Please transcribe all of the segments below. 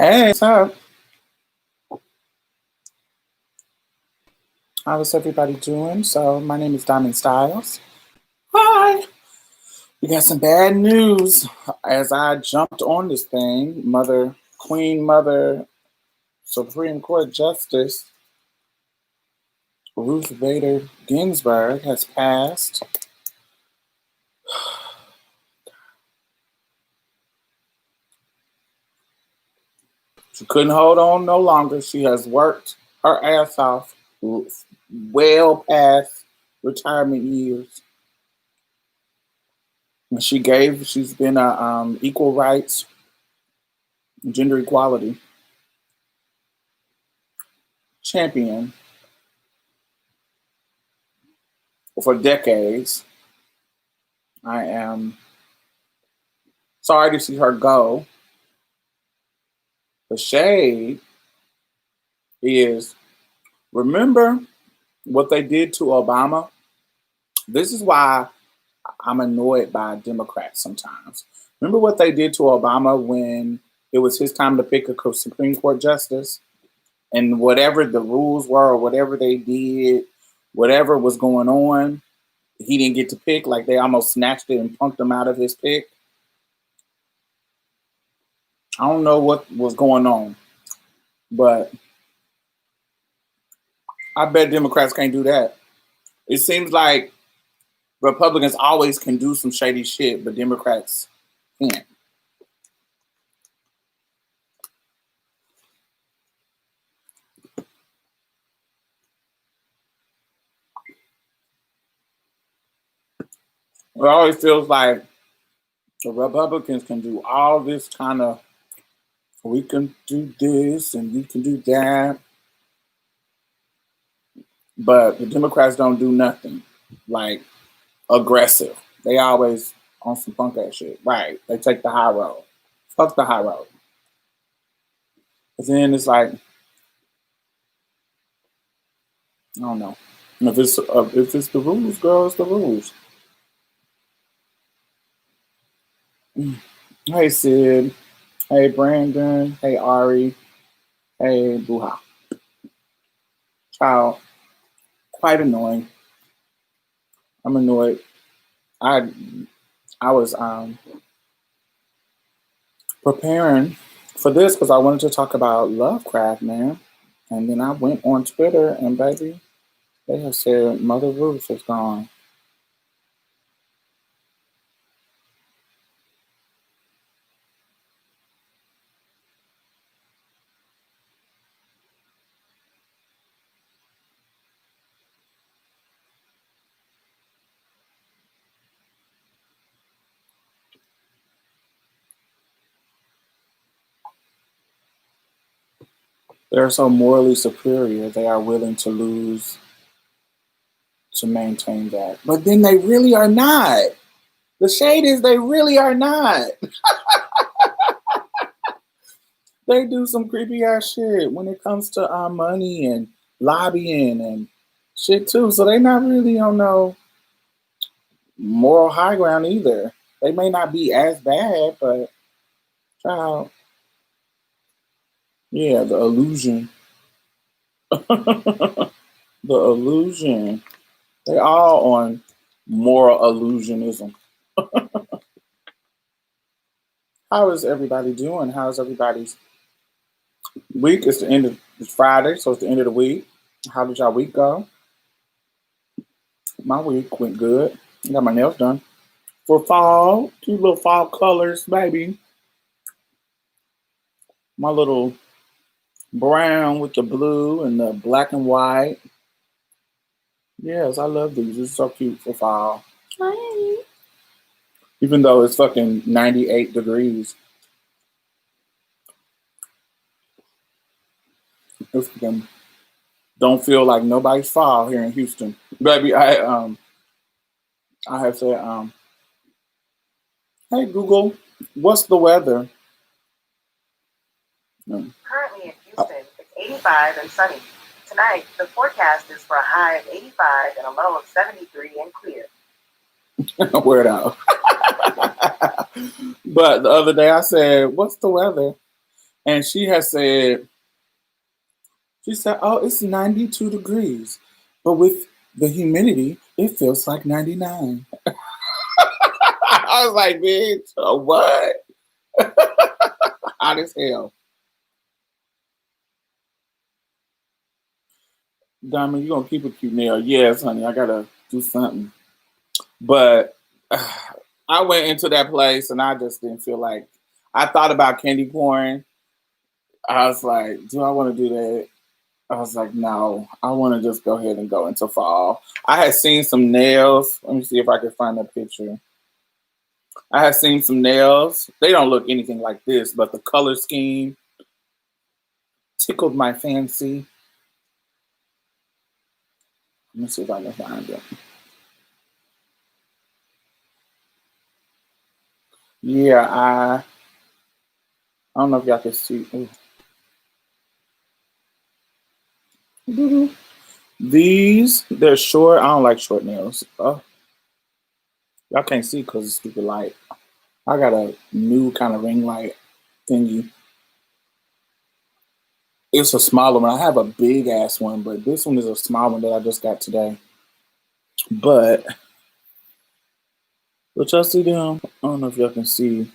Hey, what's up? How is everybody doing? So, my name is Diamond Styles. Hi. We got some bad news. As I jumped on this thing, Queen Mother, Supreme Court Justice Ruth Bader Ginsburg has passed. She couldn't hold on no longer. She has worked her ass off well past retirement years. She's been a equal rights, gender equality champion for decades. I am sorry to see her go. The shade is, remember what they did to Obama? This is why I'm annoyed by Democrats sometimes. Remember what they did to Obama when it was his time to pick a Supreme Court justice? And whatever the rules were or whatever they did, whatever was going on, he didn't get to pick. Like they almost snatched it and punked him out of his pick. I don't know what was going on, but I bet Democrats can't do that. It seems like Republicans always can do some shady shit, but Democrats can't. It always feels like the Republicans can do all this kind of, we can do this and we can do that, but the Democrats don't do nothing like aggressive. They always on some punk ass shit. Right. They take the high road. Fuck the high road. But then it's like, I don't know. If it's the rules, girl, it's the rules. Hey Sid. Hey Brandon. Hey Ari. Hey Buha. Child. Quite annoying. I'm annoyed. I I was preparing for this because I wanted to talk about Lovecraft, man. And then I went on Twitter and baby, they have said Mother Ruth is gone. They're so morally superior, they are willing to lose to maintain that. But then they really are not. The shade is they really are not. They do some creepy ass shit when it comes to money and lobbying and shit too. So they not really on no moral high ground either. They may not be as bad, but child, yeah, the illusion. The illusion. They all on moral illusionism. How is everybody doing? How's everybody's week? It's the end of it's Friday, so it's the end of the week. How did y'all week go? My week went good. I got my nails done. For fall, cute little fall colors, baby. My little brown with the blue and the black and white. Yes, I love these. It's so cute for fall. Hi. Even though it's fucking 98 degrees. It's fucking don't feel like nobody's fall here in Houston. Baby, I have said, hey Google, what's the weather? Currently in Houston, it's 85 and sunny. Tonight, the forecast is for a high of 85 and a low of 73 and clear. Word out. But the other day I said, what's the weather? And she said, oh, it's 92 degrees. But with the humidity, it feels like 99. I was like, bitch, what? Hot as hell. Diamond, you gonna keep it cute now? Yes, honey, I gotta do something. But I went into that place and I just didn't feel like. I thought about candy corn. I was like, do I want to do that? I was like, no, I want to just go ahead and go into fall. I had seen some nails. Let me see if I can find a picture. I had seen some nails. They don't look anything like this, but the color scheme tickled my fancy. Let me see if I can find it. Yeah, I don't know if y'all can see. Ooh. These, they're short. I don't like short nails. Y'all can't see because it's stupid light. I got a new kind of ring light thingy. It's a smaller one. I have a big ass one, but this one is a small one that I just got today. But y'all see them? I don't know if y'all can see.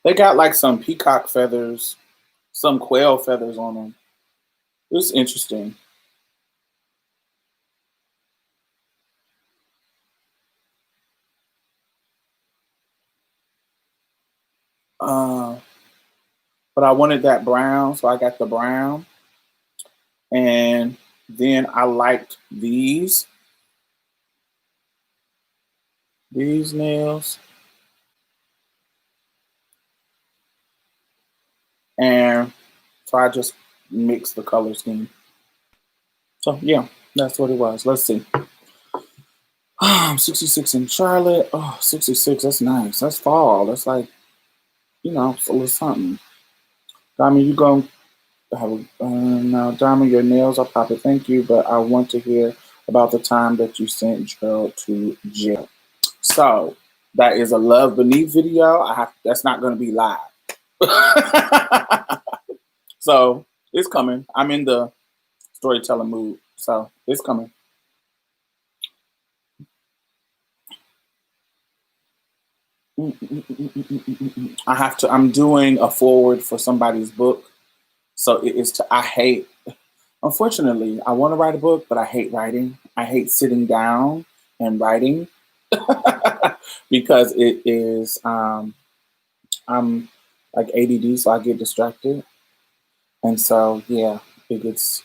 They got like some peacock feathers, some quail feathers on them. It's interesting. Uh, but I wanted that brown, so I got the brown. And then I liked these nails. And so I just mixed the color scheme. So yeah, that's what it was. Let's see. I'm 66 in Charlotte. Oh, 66, that's nice. That's fall. That's like, a little something. Diamond, you going to have now, Diamond, your nails are popping. Thank you, but I want to hear about the time that you sent Gerald to jail. So that is a Love Beneath video. That's not going to be live. So it's coming. I'm in the storytelling mood. So it's coming. I'm doing a forward for somebody's book. So it is I hate, unfortunately, I want to write a book, but I hate writing. I hate sitting down and writing because it is, I'm like ADD, so I get distracted. And so, yeah, it gets,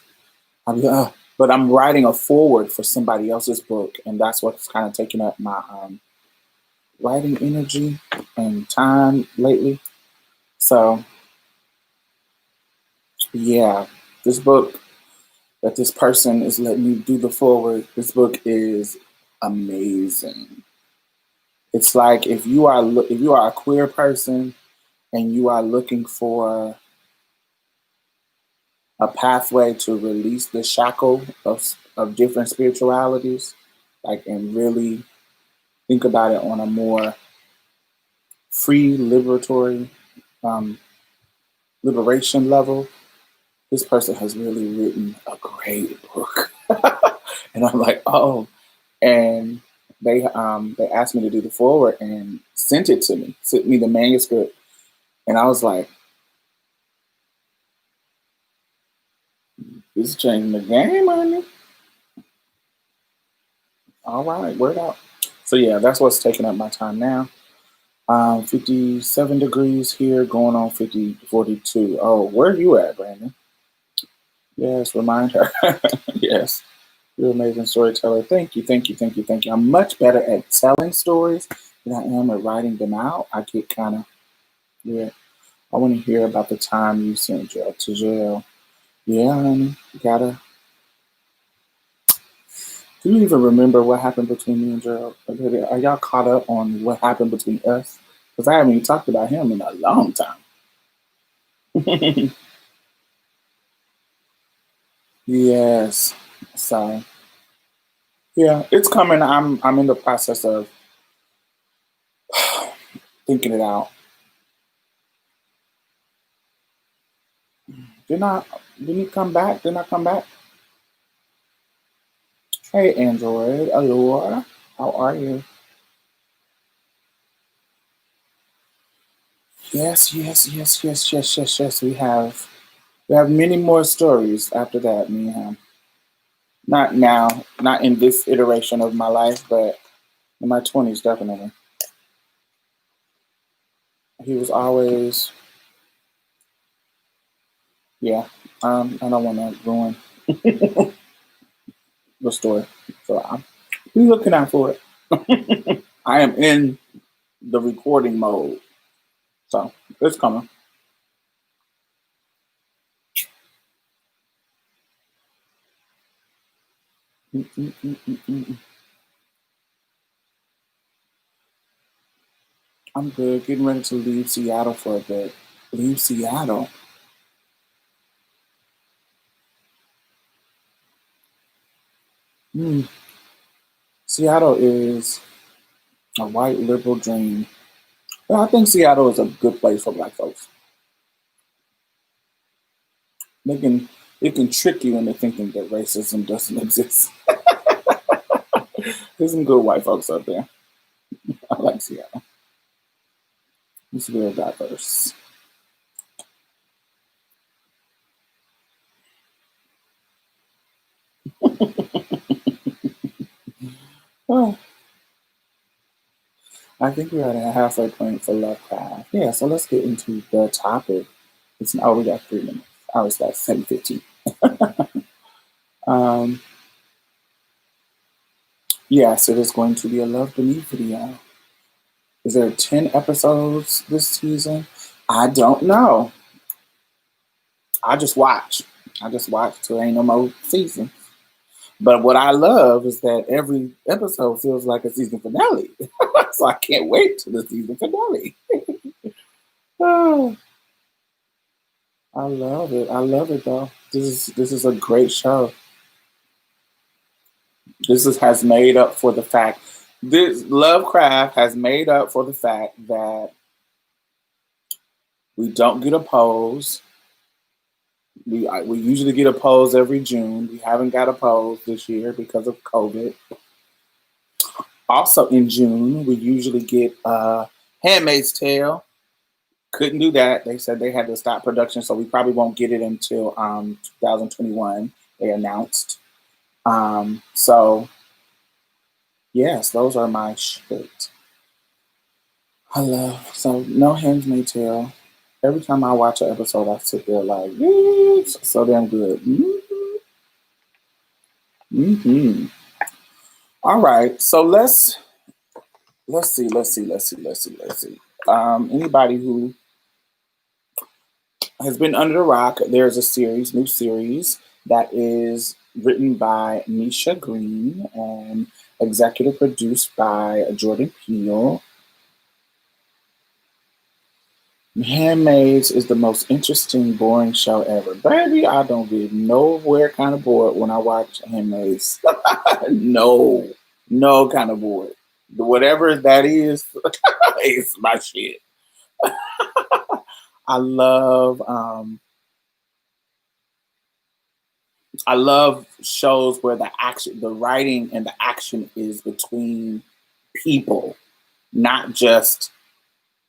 but I'm writing a forward for somebody else's book. And that's what's kind of taking up my writing energy and time lately. So, yeah, this book that this person is letting me do the forward, this book is amazing. It's like if you are a queer person and you are looking for a pathway to release the shackle of different spiritualities, like, and really think about it on a more free, liberatory, um, liberation level, this person has really written a great book. And I'm like, oh, and they asked me to do the forward and sent me the manuscript, and I was like, this is changing the game, honey. All right, word out. So yeah, that's what's taking up my time now. 57 degrees here, going on 42. Oh, where are you at, Brandon? Yes, remind her. Yes, you're an amazing storyteller. Thank you, thank you, thank you, thank you. I'm much better at telling stories than I am at writing them out. I get kind of, yeah. I want to hear about the time you sent Joe to jail. Yeah, honey, you gotta. Do you even remember what happened between me and Gerald? Are y'all caught up on what happened between us? Because I haven't even talked about him in a long time. Yes. So yeah, it's coming. I'm in the process of thinking it out. Didn't he come back? Didn't I come back? Hey, Android, Allure, how are you? Yes, yes, yes, yes, yes, yes, yes. We have many more stories after that. Me and him. Not now, not in this iteration of my life, but in my 20s, definitely. He was always, yeah. I don't want to ruin the story, so I'm be looking out for it. I am in the recording mode, so it's coming. Mm, mm, mm, mm, mm, mm. I'm good. Getting ready to leave Seattle for a bit. Leave Seattle. Mm. Seattle is a white liberal dream. Well, I think Seattle is a good place for black folks. They can it can trick you into thinking that racism doesn't exist. There's some good white folks up there. I like Seattle. It's real diverse. Oh, I think we're at a halfway point for Lovecraft. Yeah, so let's get into the topic. We got 3 minutes. I was like 7:15. Um, yes, it is going to be a Love Beneath video. Is there 10 episodes this season? I don't know. I just watch. I just watch till ain't no more season. But what I love is that every episode feels like a season finale. So I can't wait to the season finale. Oh, I love it. I love it though. This is a great show. Has made up for the fact this Lovecraft has made up for the fact that we don't get a pose. We usually get a pose every June. We haven't got a pose this year because of COVID. Also in June, we usually get Handmaid's Tale. Couldn't do that. They said they had to stop production, so we probably won't get it until 2021. They announced. So yes, those are my shit. I love so no Handmaid's Tale. Every time I watch an episode, I sit there like, yes, so damn good. Mm-hmm. All right, so let's see. Anybody who has been under the rock, there's a new series that is written by Misha Green and executive produced by Jordan Peele. Handmaids is the most interesting, boring show ever. Baby, I don't get nowhere kind of bored when I watch Handmaids. No, no kind of bored. Whatever that is, it's my shit. I love I love shows where the writing and the action is between people, not just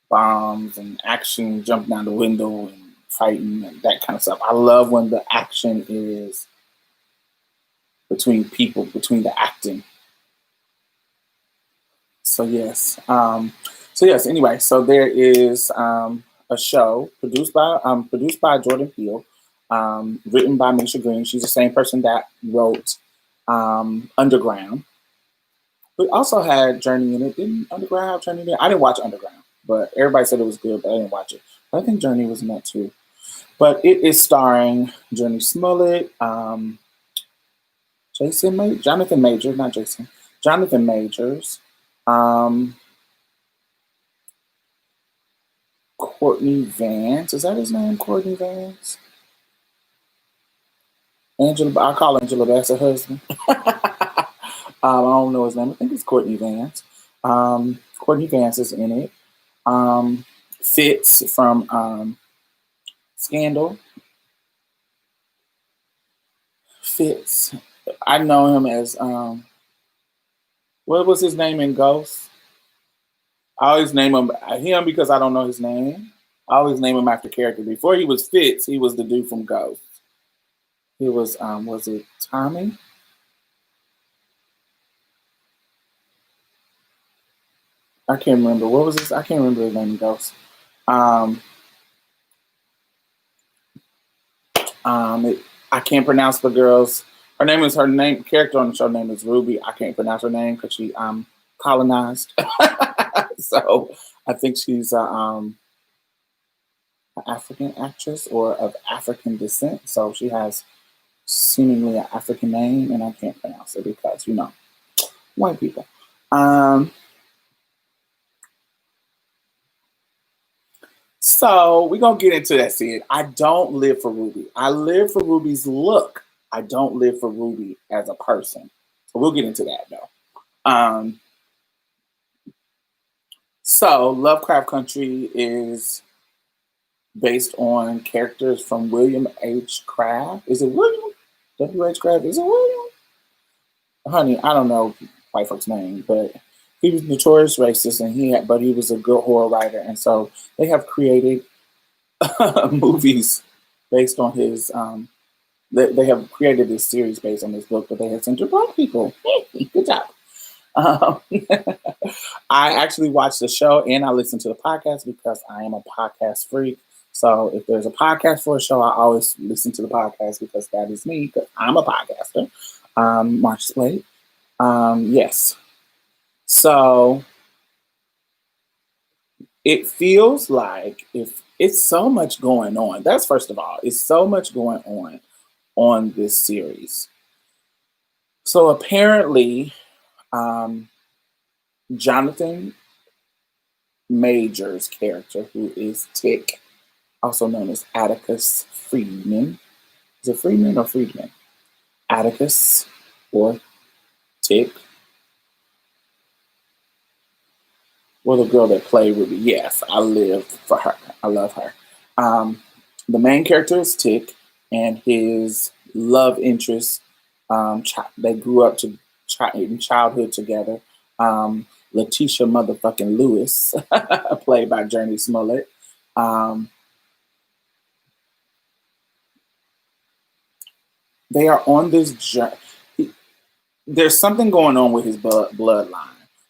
bombs and action, jumping down the window and fighting and that kind of stuff. I love when the action is between people, between the acting. So yes, Anyway, so there is a show produced by Jordan Peele, written by Misha Green. She's the same person that wrote Underground. We also had Journey in it. Didn't Underground have Journey in it? I didn't watch Underground, but everybody said it was good, but I didn't watch it. But I think Journey was in that too. But it is starring Journey Smollett, Jonathan Major, not Jason, Jonathan Majors, um, Courtney Vance. Is that his name? Courtney Vance? I call Angela Bassett husband. I don't know his name. I think it's Courtney Vance. Courtney Vance is in it. Fitz from Scandal. Fitz. I know him as what was his name in Ghost? I always name him because I don't know his name. I always name him after character. Before he was Fitz, he was the dude from Ghost. He was it Tommy? I can't remember. What was this? I can't remember his name in Ghost. Um, I can't pronounce the girl's. Her name character on the show name is Ruby. I can't pronounce her name because she colonized. So I think she's an African actress or of African descent. So she has seemingly an African name, and I can't pronounce it because white people. So we're gonna get into that, Sid. I don't live for Ruby. I live for Ruby's look. I don't live for Ruby as a person. So we'll get into that though. So Lovecraft Country is based on characters from William H. Craft. Is it William? W.H. Craft? Is it William? Honey, I don't know white folks' name, but he was notorious racist, and but he was a good horror writer, and so they have created movies based on his. They have created this series based on this book, but they have centered black people. Good job. Um, I actually watched the show and I listened to the podcast because I am a podcast freak. So if there's a podcast for a show, I always listen to the podcast because that is me, because I'm a podcaster. March Slade. Yes. So it feels like if it's so much going on. That's first of all, it's so much going on this series. So apparently, Jonathan Major's character, who is Tick, also known as Atticus Friedman. Is it Friedman or Friedman? Atticus or Tick. Well, the girl that played Ruby. Yes, I live for her. I love her. The main character is Tick, and his love interest. They grew up in childhood together. Letitia motherfucking Lewis, played by Journey Smollett. They are on this journey. There's something going on with his bloodline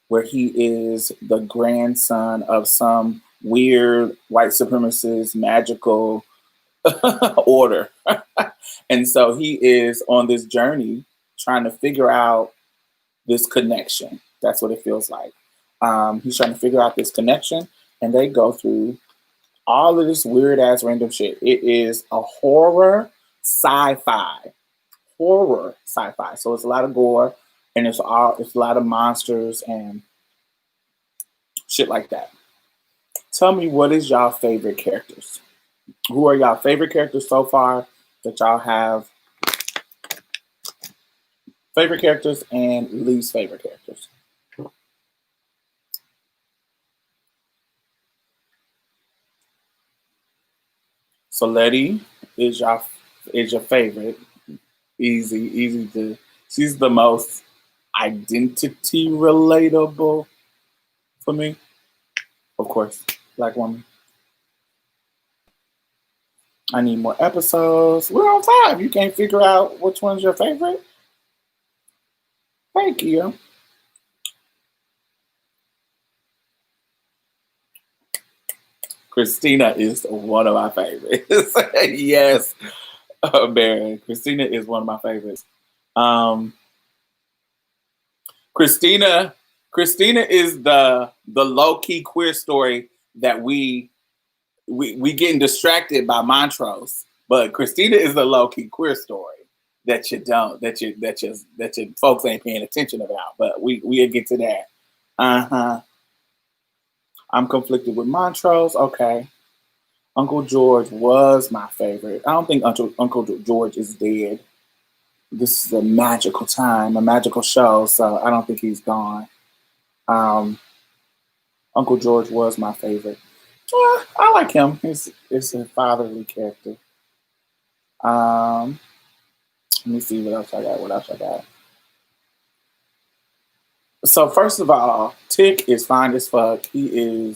where he is the grandson of some weird white supremacist magical order. And so he is on this journey trying to figure out this connection. That's what it feels like. He's trying to figure out this connection, and they go through all of this weird ass random shit. It is a horror sci-fi. So it's a lot of gore, and it's a lot of monsters and shit like that. Tell me, what is y'all favorite characters? Who are y'all favorite characters so far that y'all have? Favorite characters and least favorite characters. So Letty is your favorite. Easy to. She's the most identity relatable for me. Of course, Black woman. I need more episodes. We're on 5. You can't figure out which one's your favorite? Thank you. Christina is one of my favorites. Yes, Baron. Christina is one of my favorites. Christina is the low key queer story that we getting distracted by Montrose, but Christina is the low key queer story that your folks ain't paying attention about. But we'll get to that. I'm conflicted with Montrose. Okay. Uncle George was my favorite. I don't think Uncle George is dead. This is a magical time, a magical show, so I don't think he's gone. Uncle George was my favorite. I like him. He's a fatherly character. Let me see what else I got. What else I got? So first of all, Tick is fine as fuck. He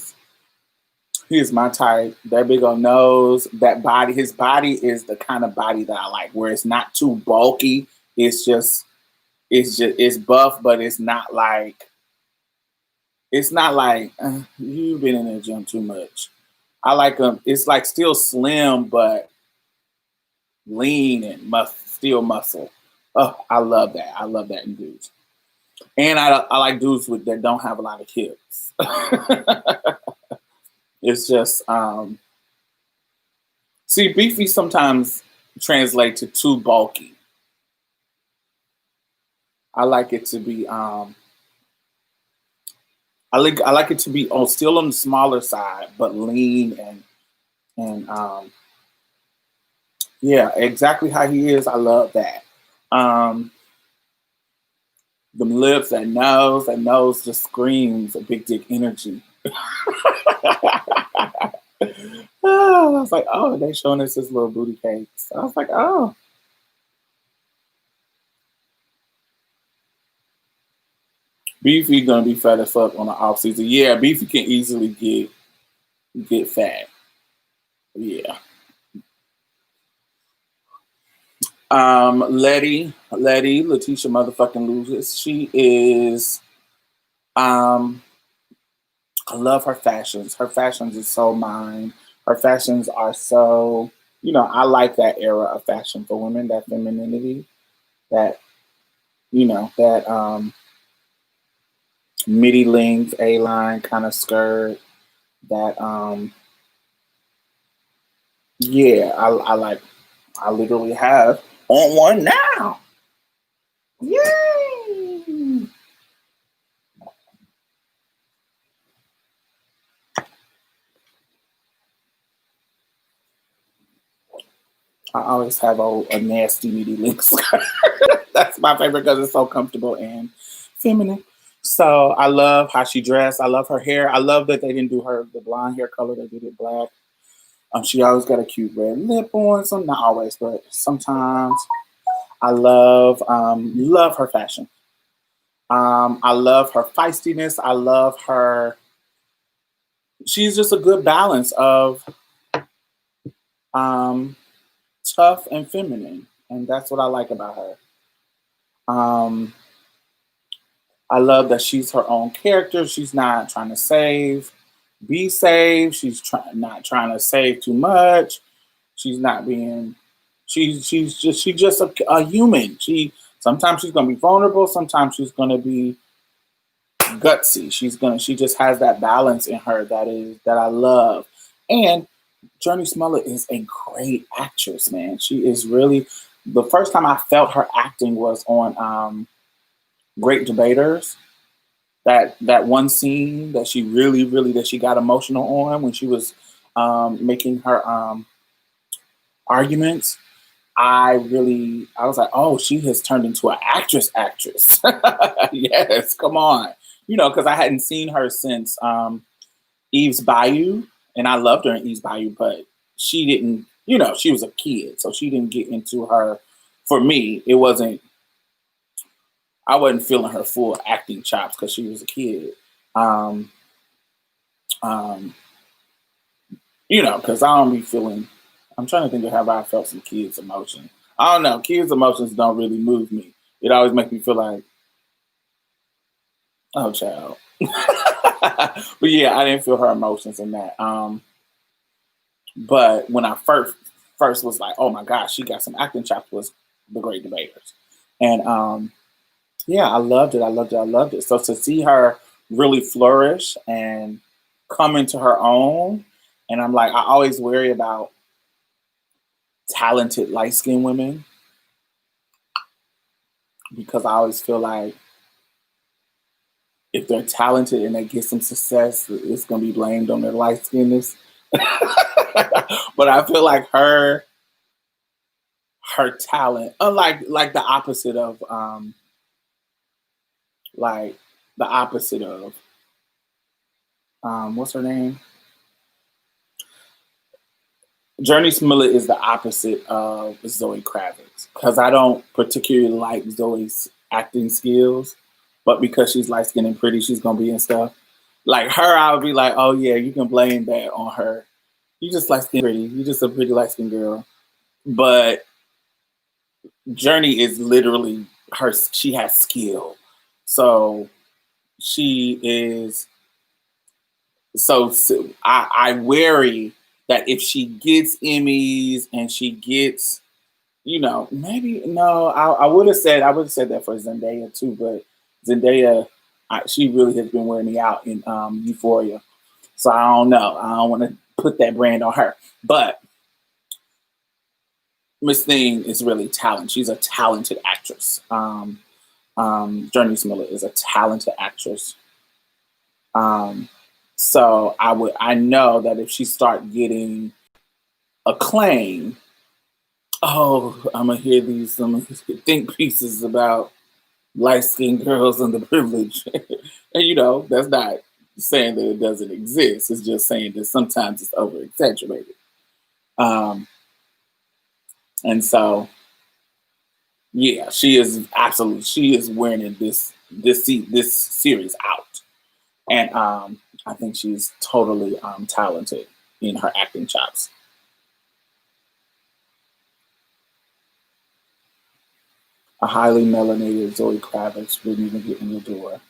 is my type. That big old nose, that body. His body is the kind of body that I like, where it's not too bulky. It's just it's buff, but it's not like you've been in the gym too much. I like him. It's like still slim, but lean and still muscle. Oh, I love that. I love that in dudes. And I like dudes that don't have a lot of hips. It's just see, beefy sometimes translate to too bulky. I like it to be I like it to be still on the smaller side, but lean and yeah, exactly how he is. I love that. Um, the lips, that nose just screams a big dick energy. I was like, oh, they showing us his little booty cakes. I was like, oh, Beefy gonna be fat as fuck on the off season. Yeah, Beefy can easily get fat. Yeah. Letitia motherfucking loses. She is um I love her fashions. Her fashions is so mine. Her fashions are so I like that era of fashion for women, that femininity, that that midi length A line kind of skirt. That yeah, I like I literally have on one now. Yay! I always have a nasty midi length skirt. That's my favorite because it's so comfortable and feminine. So I love how she dressed. I love her hair. I love that they didn't do her the blonde hair color. They did it black. She always got a cute red lip on. Some not always, but sometimes. I love her fashion. I love her feistiness. I love her. She's just a good balance of um, tough and feminine, and that's what I like about her. Um, I love that she's her own character. She's not trying to be saved. Not trying to save too much. She's not being. She's just a human. Sometimes she's gonna be vulnerable. Sometimes she's gonna be gutsy. She just has that balance in her that I love. And Journey Smollett is a great actress, man. She is really the first time I felt her acting was on Great Debaters. That one scene that she really that she got emotional on when she was making her arguments. I was like, oh, she has turned into an actress. Yes, come on. Because I hadn't seen her since Eve's Bayou, and I loved her in Eve's Bayou, but she didn't, she was a kid, so she didn't get into her. For me, I wasn't feeling her full acting chops because she was a kid. Um, um, because I don't be feeling. I'm trying to think of how I felt some kids' emotion. I don't know. Kids' emotions don't really move me. It always makes me feel like, oh, child. But yeah, I didn't feel her emotions in that. But when I first was like, oh my gosh, she got some acting chops was The Great Debaters, and yeah, I loved it. I loved it. I loved it. So to see her really flourish and come into her own, and I'm like, I always worry about talented light skinned women because I always feel like if they're talented and they get some success, it's gonna be blamed on their light skinness. But I feel like her talent, unlike like like the opposite of what's her name? Journey Smollett is the opposite of Zoe Kravitz because I don't particularly like Zoe's acting skills, but because she's light skinned and pretty, she's gonna be in stuff. Like her, I would be like, oh yeah, you can blame that on her. You just light skinned pretty. You just a pretty light skinned girl. But Journey is literally her. She has skill, so she is. So I worry that if she gets Emmys and she gets, maybe no, I would have said that for Zendaya too, but Zendaya, she really has been wearing me out in Euphoria, so I don't know. I don't want to put that brand on her, but Miss Thing is really talented. She's a talented actress. Journey Smollett is a talented actress. Um, so I know that if she start getting acclaim, I'm gonna hear some think pieces about light skinned girls and the privilege, and that's not saying that it doesn't exist. It's just saying that sometimes it's over exaggerated. And so, yeah, she is wearing this series out, and I think she's totally talented in her acting chops. A highly melanated Zoe Kravitz wouldn't even get in the door.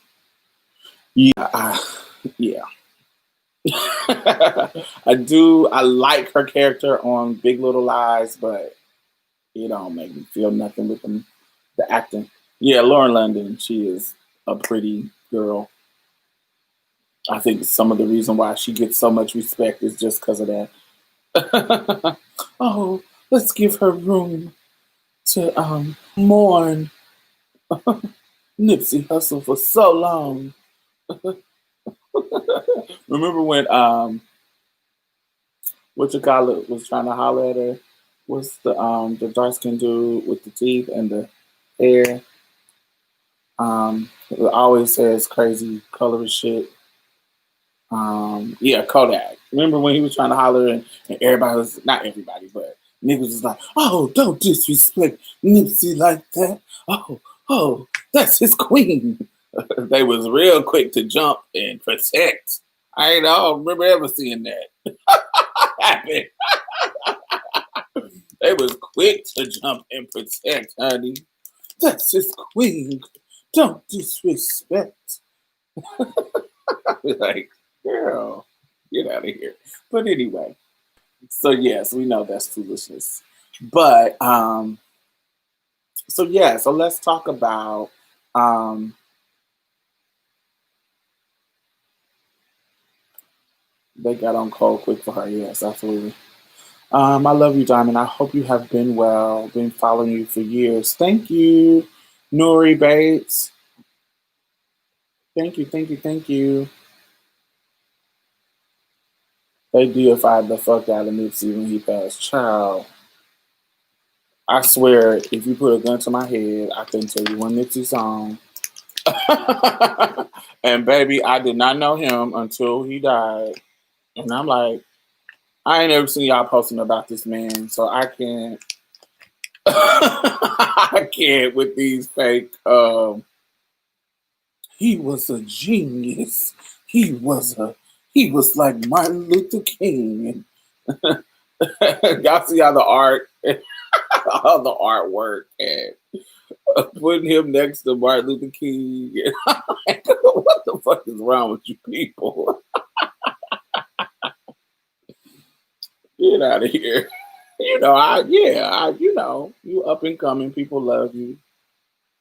Yeah. I do. I like her character on Big Little Lies, but it don't make me feel nothing with the acting. Yeah, Lauren London. She is a pretty girl. I think some of the reason why she gets so much respect is just because of that. Oh, let's give her room to mourn Nipsey Hussle for so long. Remember when what you call it was trying to holler at her? What's the dark skinned dude with the teeth and the hair? It always says crazy colorist shit. Yeah, Kodak. Remember when he was trying to holler and everybody was, not everybody, but niggas was like, oh, don't disrespect Nipsey like that. Oh, that's his queen. They was real quick to jump and protect. I don't remember ever seeing that happen. They was quick to jump and protect, honey. That's his queen. Don't disrespect. Like, girl, get out of here. But anyway, so yes, we know that's foolishness. But so let's talk about they got on cold quick for her. Yes, absolutely. I love you, Diamond. I hope you have been well. Been following you for years. Thank you, Nori Bates. Thank you. They deified the fuck out of Nipsey when he passed. Child, I swear, if you put a gun to my head, I couldn't tell you one Nipsey song. And baby, I did not know him until he died. And I'm like, I ain't ever seen y'all posting about this man, so I can't. I can't with these fake. He was a genius. He was like Martin Luther King. Y'all see all the art, all the artwork, and putting him next to Martin Luther King. What the fuck is wrong with you people? Get out of here. You up and coming. People love you.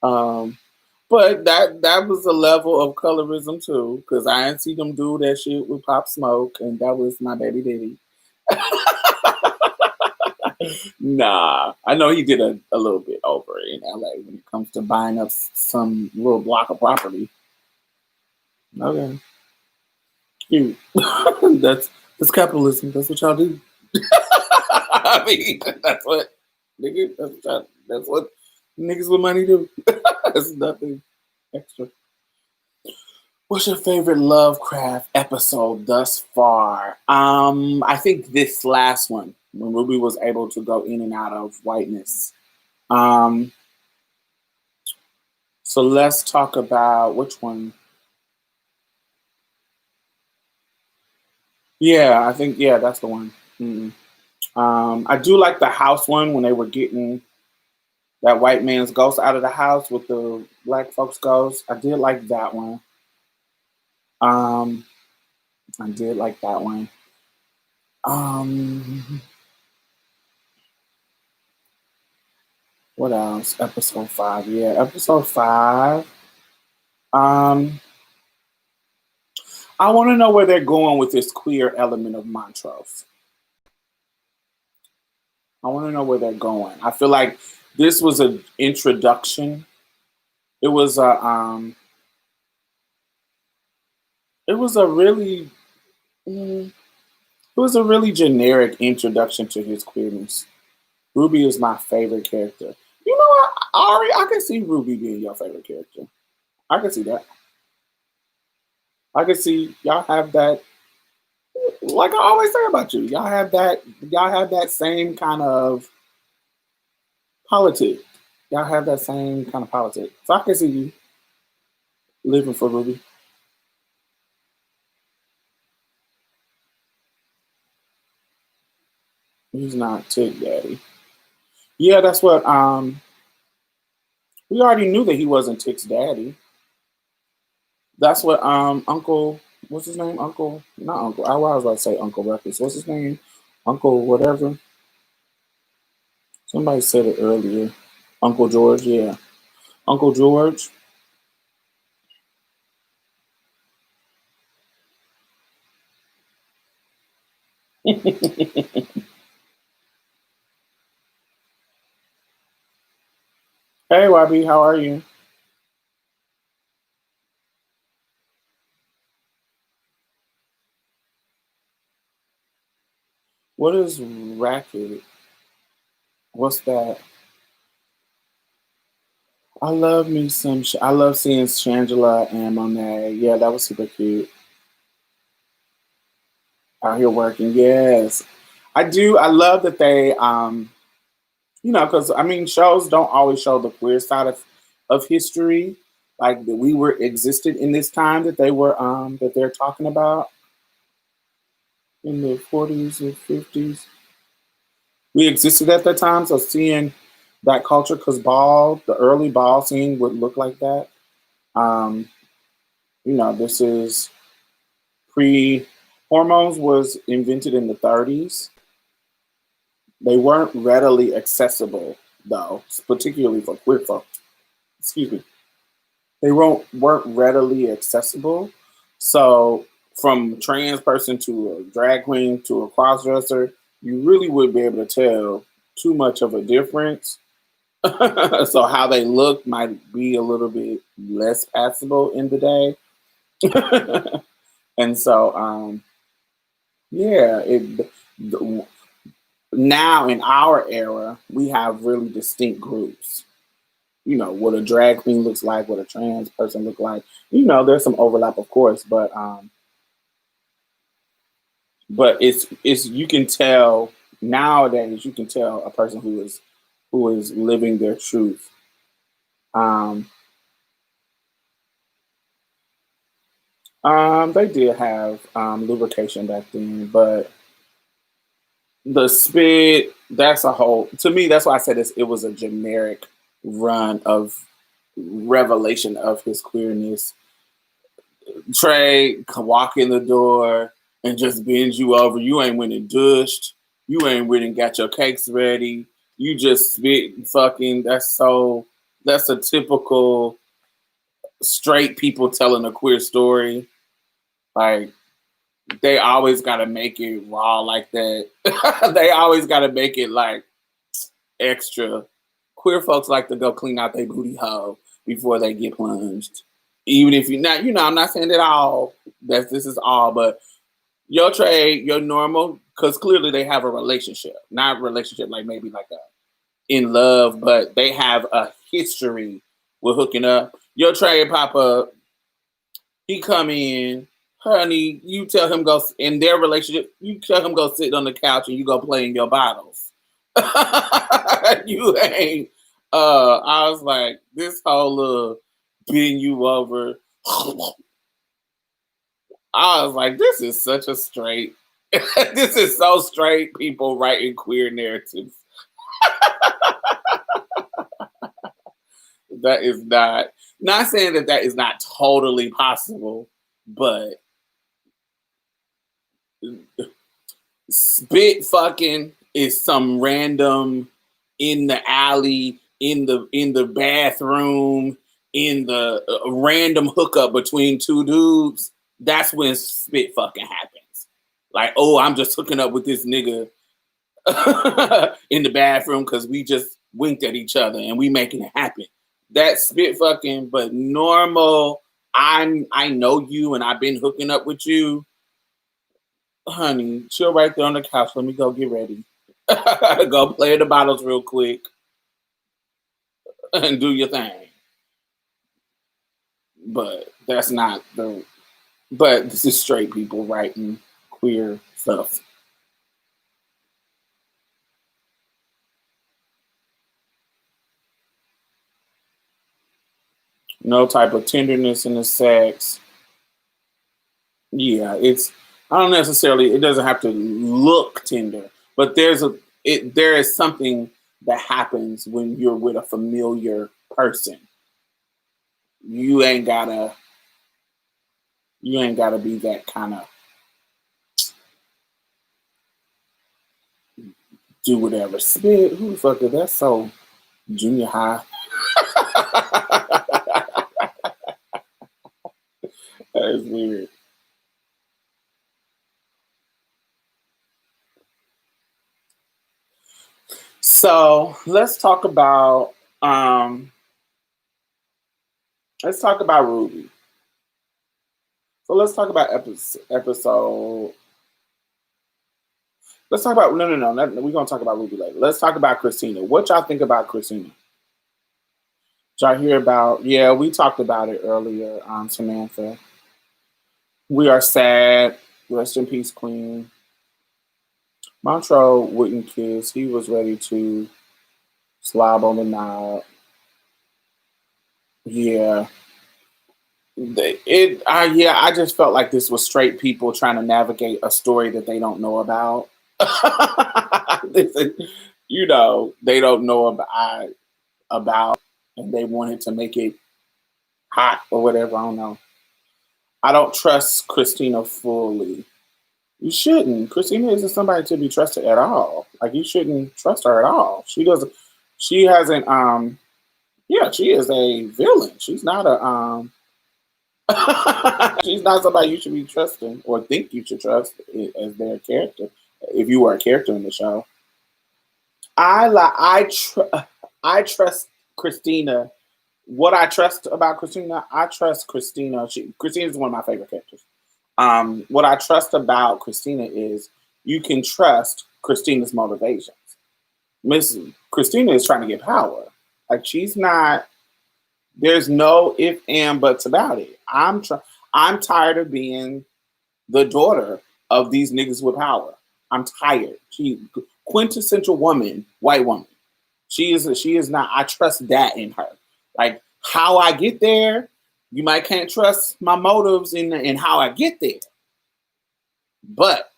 But that was a level of colorism too, because I didn't see them do that shit with Pop Smoke, and that was my baby daddy. Nah, I know he did a little bit over in LA when it comes to buying up some little block of property. Okay, cute. that's capitalism. That's what y'all do. I mean, that's what nigga. That's what niggas with money do. That's nothing extra. What's your favorite Lovecraft episode thus far? I think this last one when Ruby was able to go in and out of whiteness. Um, so let's talk about which one. Yeah, I think that's the one. Mm. I do like the house one when they were getting that white man's ghost out of the house with the black folks' ghost. I did like that one. Um, I did like that one. Um, what else? Episode 5. Yeah, episode 5. Um, I want to know where they're going with this queer element of Montrose. I want to know where they're going. I feel like this was an introduction. It was a it was a really mm, it was a really generic introduction to his queerness. Ruby is my favorite character. You know what, Ari? I can see Ruby being your favorite character. I can see that. I can see y'all have that. Like I always say about you, y'all have that. Y'all have that same kind of politics. Y'all have that same kind of politics. So I can see you living for Ruby. He's not Tig Daddy. Yeah, that's what. We already knew that he wasn't Tig's daddy. That's what. Uncle. What's his name? Uncle. Not Uncle. I was about to say Uncle Ruckus. What's his name? Uncle whatever. Somebody said it earlier. Uncle George. Yeah. Uncle George. Hey, YB. How are you? What is racket? What's that? I love me some. I love seeing Shangela and Monet. Yeah, that was super cute. Out here working. Yes, I do. I love that they, because I mean, shows don't always show the queer side of history, like that we were existed in this time that they were that they're talking about in the 40s and 50s. We existed at that time, so seeing that culture, because the early ball scene would look like that. Um, this is pre hormones was invented in the 30s. They weren't readily accessible though, particularly for queer folks. Excuse me. They weren't readily accessible. So from trans person to a drag queen to a crossdresser, you really would be able to tell too much of a difference. So how they look might be a little bit less passable in the day. And so yeah, now in our era, we have really distinct groups. What a drag queen looks like, what a trans person look like. There's some overlap, of course, but it's you can tell nowadays. You can tell a person who is living their truth. Um, they did have lubrication back then, but the spit, that's a whole, to me, that's why I said this, it was a generic run of revelation of his queerness. Trey can walk in the door and just bend you over. You ain't went and dushed. You ain't went and got your cakes ready. You just spit and fucking, that's a typical straight people telling a queer story. Like, they always got to make it raw like that. They always got to make it like extra. Queer folks like to go clean out their booty hole before they get plunged. Even if you're not, I'm not saying that all, that this is all, but your trade, your normal, because clearly they have a relationship, not relationship like maybe like a in love, but they have a history with hooking up. Your trade pop up, he come in, honey, you tell him go in their relationship. You tell him go sit on the couch and you go play in your bottles. You ain't. I was like, this whole little bend you over. I was like, this is such a straight. This is so straight. People writing queer narratives. That is not saying that that is not totally possible, but spit fucking is some random in the alley, in the bathroom, in the random hookup between two dudes. That's when spit fucking happens. Like, oh, I'm just hooking up with this nigga in the bathroom because we just winked at each other and we making it happen. That's spit fucking, but normal. I know you and I've been hooking up with you. Honey, chill right there on the couch. Let me go get ready. Go play the bottles real quick and do your thing. But that's not the. But this is straight people writing queer stuff. No type of tenderness in the sex. Yeah, it's. I don't necessarily. It doesn't have to look tender, but there is something that happens when you're with a familiar person. You ain't gotta be that kind of do whatever. Spit, who the fuck is that? So junior high. That is weird. So let's talk about Ruby. So let's talk about episode. Let's talk about no. We're gonna talk about Ruby later. Let's talk about Christina. What y'all think about Christina? Did y'all hear about? Yeah, we talked about it earlier. Samantha. We are sad. Rest in peace, Queen. Montreux wouldn't kiss. He was ready to slob on the knob. Yeah. Yeah, I just felt like this was straight people trying to navigate a story that they don't know about. This is, they don't know about, and they wanted to make it hot or whatever. I don't know. I don't trust Christina fully. You shouldn't. Christina isn't somebody to be trusted at all. Like you shouldn't trust her at all. She doesn't. She hasn't. Yeah, she is a villain. She's not a. She's not somebody you should be trusting or think you should trust as their character. If you were a character in the show, I trust Christina. What I trust about Christina, I trust Christina. Christina is one of my favorite characters. What I trust about Christina is you can trust Christina's motivations. Miss Christina is trying to get power. Like she's not. There's no if and buts about it. I'm tired of being the daughter of these niggas with power. I'm tired. She quintessential woman, white woman. She is not. I trust that in her. Like how I get there, you might can't trust my motives in how I get there, but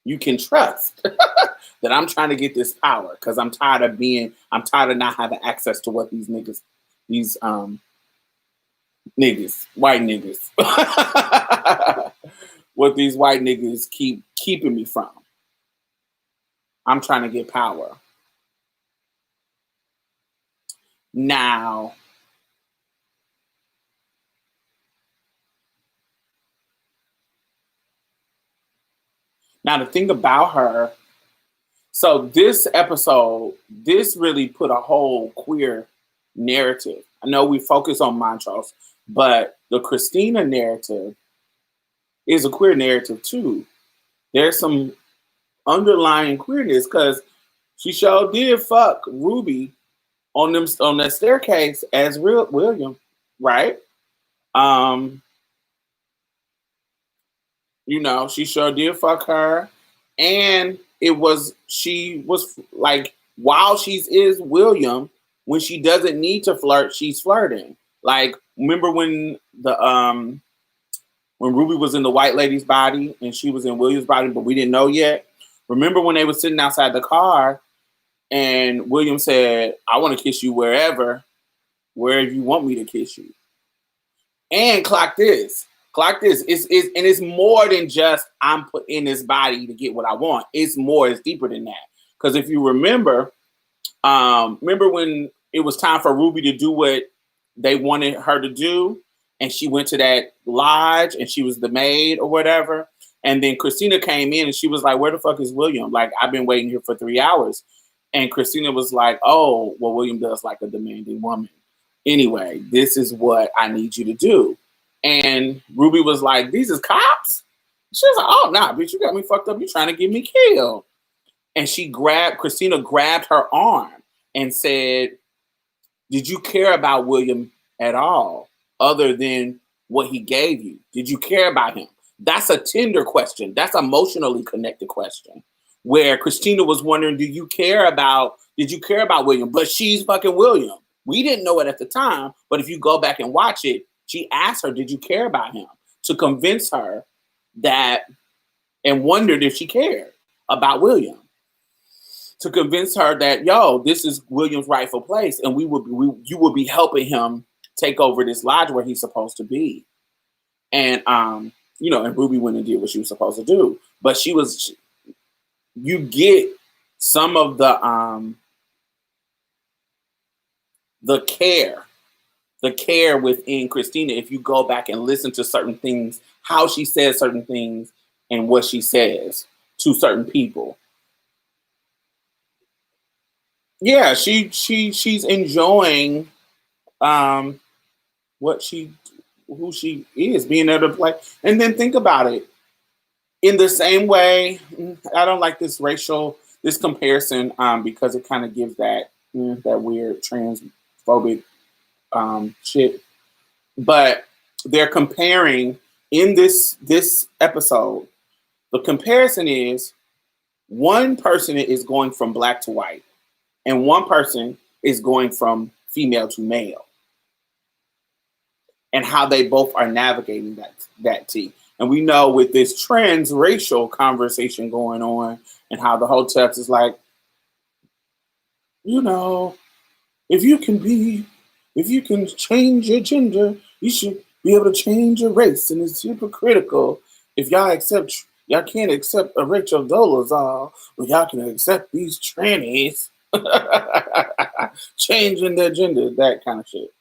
you can trust that I'm trying to get this power because I'm tired of not having access to what these niggas, white niggas, what these white niggas keep keeping me from. I'm trying to get power. Now, the thing about her, so this episode, this really put a whole queer narrative. I know we focus on Montrose, but the Christina narrative is a queer narrative too. There's some underlying queerness because she sure did fuck Ruby on that staircase as William, right? Um, She sure did fuck her. And she was like, while she's is William, when she doesn't need to flirt, she's flirting. Like, remember when Ruby was in the white lady's body and she was in William's body, but we didn't know yet? Remember when they were sitting outside the car and William said, I want to kiss you wherever you want me to kiss you. And clock this. It's more than just I'm put in this body to get what I want. It's deeper than that. Because if you remember when it was time for Ruby to do what they wanted her to do, and she went to that lodge and she was the maid or whatever. And then Christina came in and she was like, where the fuck is William? Like, I've been waiting here for 3 hours. And Christina was like, oh, well, William does like a demanding woman. Anyway, this is what I need you to do. And Ruby was like, these is cops? She was like, oh, nah, bitch, you got me fucked up. You trying to get me killed. And Christina grabbed her arm and said, did you care about William at all other than what he gave you? Did you care about him? That's a tender question. That's an emotionally connected question. Where Christina was wondering, did you care about William? But she's fucking William. We didn't know it at the time, but if you go back and watch it, she asked her, did you care about him? To convince her that, and wondered if she cared about William. To convince her that, this is William's rightful place, and you will be helping him take over this lodge where he's supposed to be. And and Ruby went and did what she was supposed to do. But you get some of the care within Christina if you go back and listen to certain things, how she says certain things and what she says to certain people. Yeah, she's enjoying who she is, being able to play. And then think about it. In the same way, I don't like this comparison because it kind of gives that weird transphobic shit. But they're comparing in this episode. The comparison is one person is going from black to white, and one person is going from female to male, and how they both are navigating that tea. And we know with this transracial conversation going on, and how the whole text is like, if you can change your gender, you should be able to change your race. And it's hypocritical if y'all can't accept a Rachel Dolezal, but y'all can accept these trannies changing their gender, that kind of shit.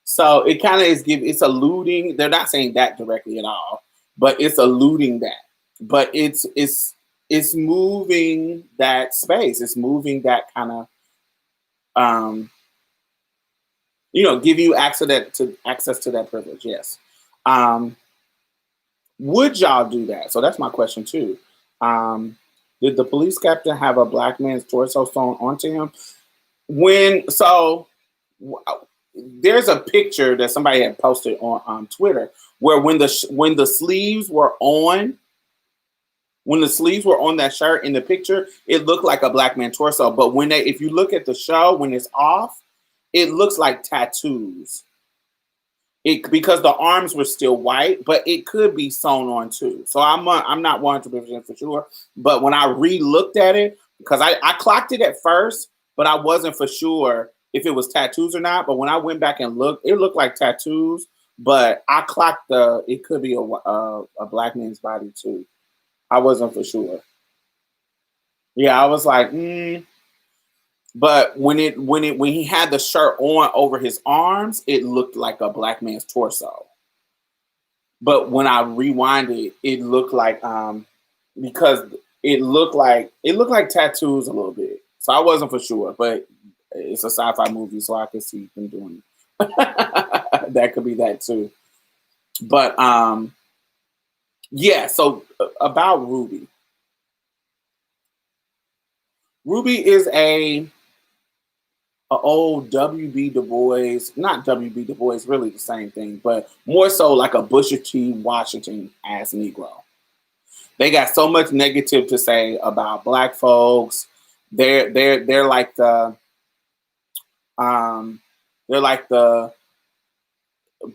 So it kind of it's alluding. They're not saying that directly at all, but it's alluding that. But it's moving that space. It's moving that kind of give you access to that privilege. Yes. Would y'all do that? So that's my question too. Did the police captain have a black man's torso sewn onto him? There's a picture that somebody had posted on Twitter where when the sleeves were on that shirt in the picture, it looked like a black man torso. But if you look at the show, when it's off, it looks like tattoos. Because the arms were still white, but it could be sewn on too. So I'm not 100% for sure. But when I re-looked at it, because I clocked it at first, but I wasn't for sure if it was tattoos or not. But when I went back and looked, it looked like tattoos. But I clocked it could be a black man's body too. I wasn't for sure. Yeah, I was like, But when he had the shirt on over his arms, it looked like a black man's torso. But when I rewinded, it looked like because it looked like tattoos a little bit. So I wasn't for sure, but it's a sci-fi movie, so I could see them doing it. That could be that too. But yeah. So about Ruby. Ruby is a old W.B. Du Bois, not W.B. Du Bois, really the same thing, but more so like a Booker T. Washington ass Negro. They got so much negative to say about Black folks. They're like the um, they're like the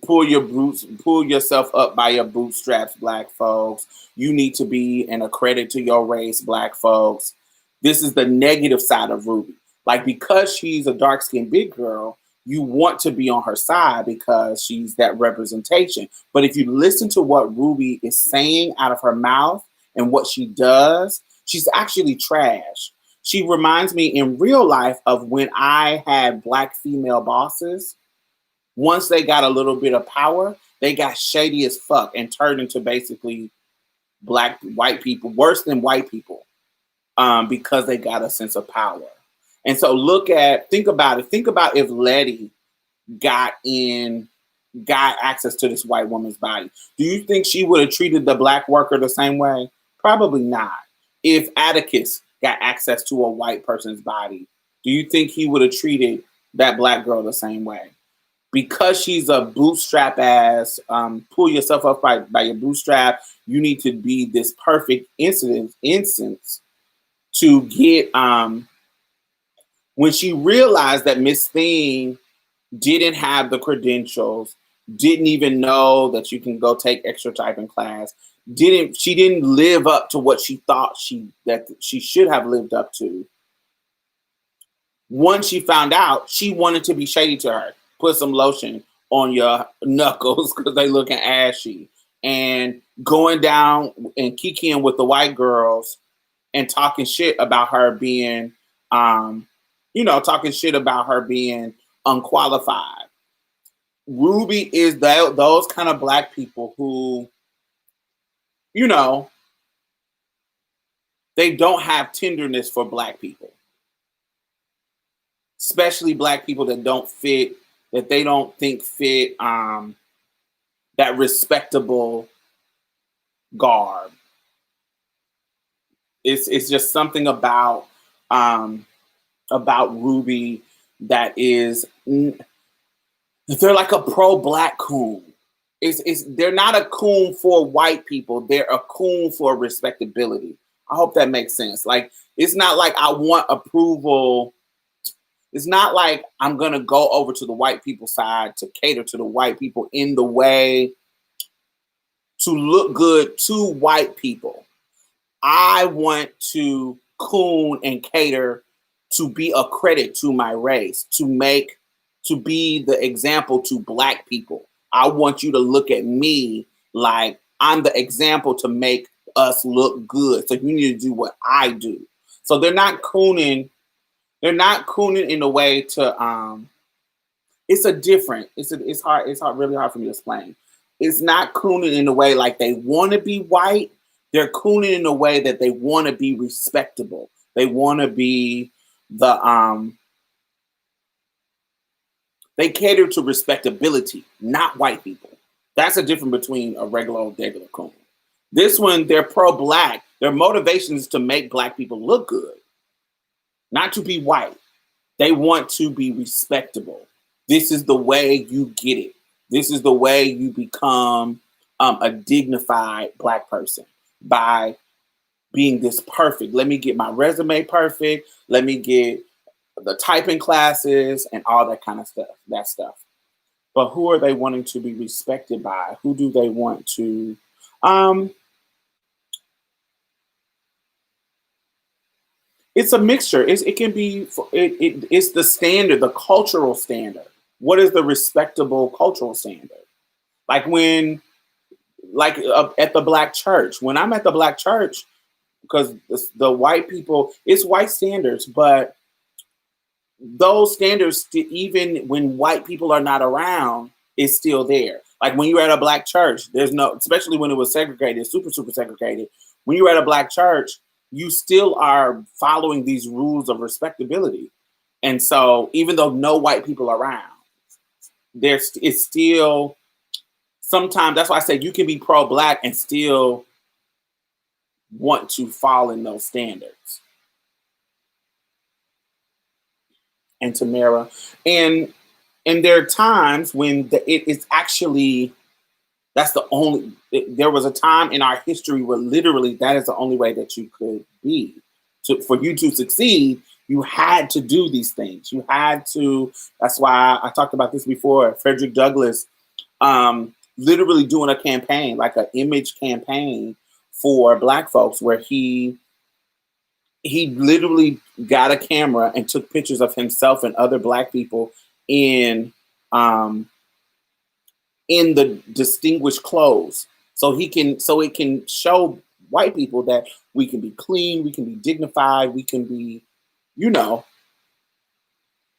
pull yourself up by your bootstraps, Black folks. You need to be an accredit to your race, Black folks. This is the negative side of Ruby. Like, because she's a dark skinned big girl, you want to be on her side because she's that representation. But if you listen to what Ruby is saying out of her mouth and what she does, she's actually trash. She reminds me in real life of when I had Black female bosses. Once they got a little bit of power, they got shady as fuck and turned into basically white people, worse than white people, because they got a sense of power. And so think about it. Think about if Letty got access to this white woman's body. Do you think she would have treated the Black worker the same way? Probably not. If Atticus got access to a white person's body, do you think he would have treated that Black girl the same way? Because she's a bootstrap ass, pull yourself up by your bootstrap, you need to be this perfect instance to get, when she realized that Miss Thing didn't have the credentials, didn't even know that you can go take extra typing class, she didn't live up to what she thought that she should have lived up to. Once she found out, she wanted to be shady to her. Put some lotion on your knuckles because they looking ashy, and going down and kikiing with the white girls and talking shit about her being, talking shit about her being unqualified. Ruby is those kind of Black people who, they don't have tenderness for Black people, especially Black people that they don't think fit that respectable garb. It's just something about Ruby that is, they're like a pro-Black coon. They're not a coon for white people. They're a coon for respectability. I hope that makes sense. Like, it's not like I want approval. It's not like I'm gonna go over to the white people side to cater to the white people in the way to look good to white people. I want to coon and cater to be a credit to my race, to be the example to Black people. I want you to look at me like I'm the example to make us look good. So you need to do what I do. So they're not cooning. They're not cooning in a way to it's really hard for me to explain. It's not cooning in a way like they want to be white. They're cooning in a way that they want to be respectable. They want to be they cater to respectability, not white people. That's the difference between a regular coon. This one, they're pro-Black. Their motivation is to make Black people look good, not to be white. They want to be respectable. This is the way you get it. This is the way you become a dignified Black person, by being this perfect. Let me get my resume perfect. Let me get the typing classes and all that kind of stuff. But who are they wanting to be respected by? Who do they want to? It's a mixture. It can be. It's the standard, the cultural standard. What is the respectable cultural standard? Like at the Black church. When I'm at the Black church, because the white people, it's white standards, but those standards, even when white people are not around, is still there. Like when you're at a Black church, there's no, especially when it was segregated, super segregated. When you're at a Black church, you still are following these rules of respectability. And so even though no white people are around, it's still, sometimes, that's why I say you can be pro-Black and still want to fall in those standards. And Tamara, and there are times when it is actually That's the only. There was a time in our history where literally that is the only way that you could be. For you to succeed, you had to do these things. You had to. That's why I talked about this before. Frederick Douglass, literally doing a campaign, like an image campaign for Black folks, where he literally got a camera and took pictures of himself and other Black people in um, in the distinguished clothes, so it can show white people that we can be clean, we can be dignified, we can be, you know,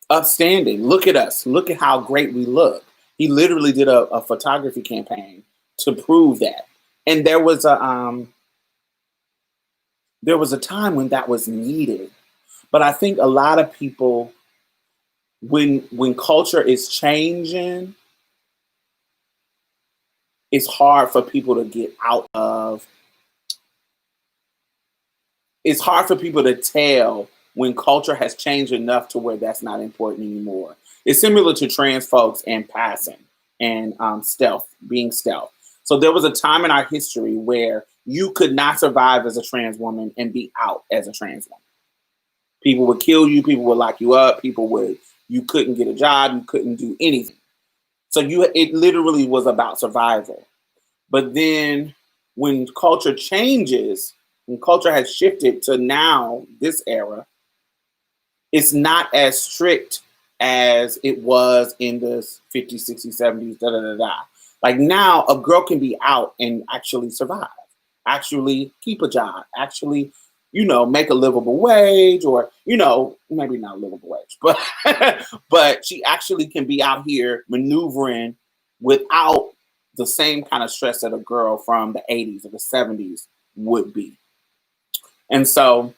upstanding. Look at us. Look at how great we look. He literally did a photography campaign to prove that. And there was a time when that was needed. But I think a lot of people, when culture is changing, it's hard for people to get out of. It's hard for people to tell when culture has changed enough to where that's not important anymore. It's similar to trans folks and passing and being stealth. So there was a time in our history where you could not survive as a trans woman and be out as a trans woman. People would kill you. People would lock you up. You couldn't get a job. You couldn't do anything. So it literally was about survival. But then when culture changes, when culture has shifted to now, this era, it's not as strict as it was in the 50s, 60s, 70s, da da da da. Like now, a girl can be out and actually survive, actually keep a job, actually, make a livable wage, or, maybe not a livable wage, but but she actually can be out here maneuvering without the same kind of stress that a girl from the 80s or the 70s would be. And so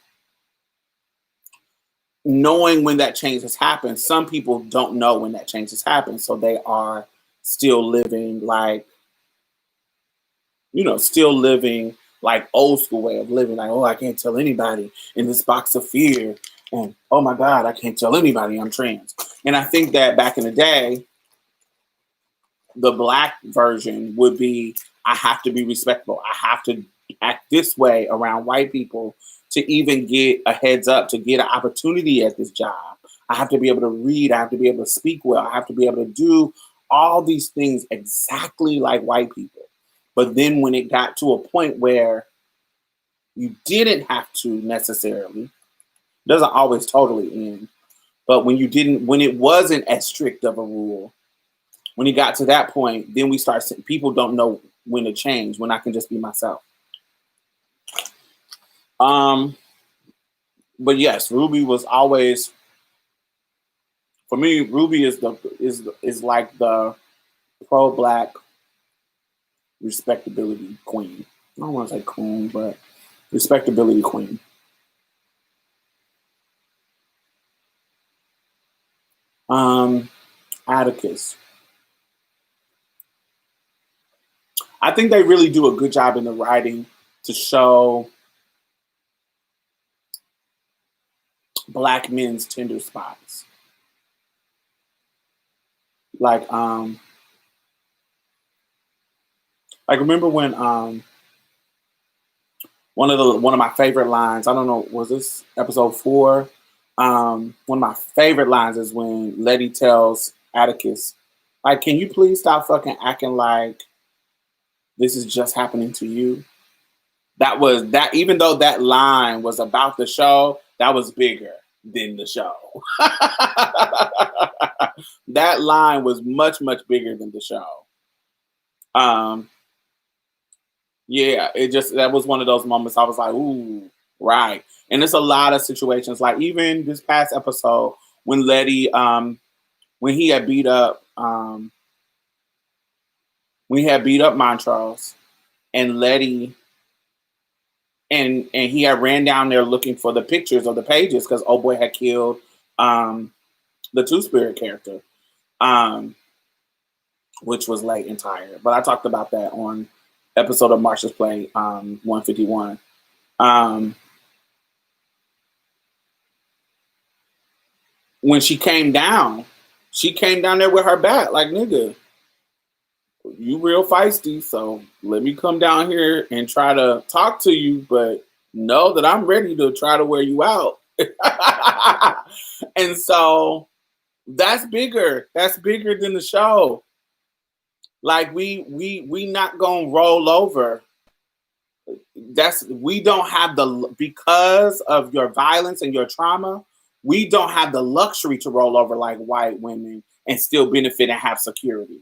knowing when that change has happened, some people don't know when that change has happened. So they are still living like old school way of living. Like, oh, I can't tell anybody in this box of fear. And oh my God, I can't tell anybody I'm trans. And I think that back in the day, the Black version would be, I have to be respectable. I have to act this way around white people to even get a heads up, to get an opportunity at this job. I have to be able to read. I have to be able to speak well. I have to be able to do all these things exactly like white people. But then when it got to a point where you didn't have to necessarily, it doesn't always totally end, but when it wasn't as strict of a rule, when it got to that point, then we start seeing people don't know when to change, when I can just be myself. But yes, Ruby was always, for me, Ruby is like the pro-Black respectability queen. I don't want to say queen, but respectability queen. Atticus. I think they really do a good job in the writing to show Black men's tender spots. Like remember when one of my favorite lines, I don't know, was this episode 4? One of my favorite lines is when Letty tells Atticus, like, can you please stop fucking acting like this is just happening to you? That even though that line was about the show, that was bigger than the show. That line was much, much bigger than the show. Yeah, that was one of those moments I was like, ooh, right. And there's a lot of situations, like even this past episode when Letty, when he had beat up Montrose, and Letty, and he had ran down there looking for the pictures of the pages because old boy had killed the Two-Spirit character, which was late and tired. But I talked about that on episode of Marsha's Play 151. When she came down there with her bat, like, nigga, you real feisty, so let me come down here and try to talk to you, but know that I'm ready to try to wear you out. And so that's bigger. That's bigger than the show. Like we not gonna roll over. We don't have because of your violence and your trauma, we don't have the luxury to roll over like white women and still benefit and have security.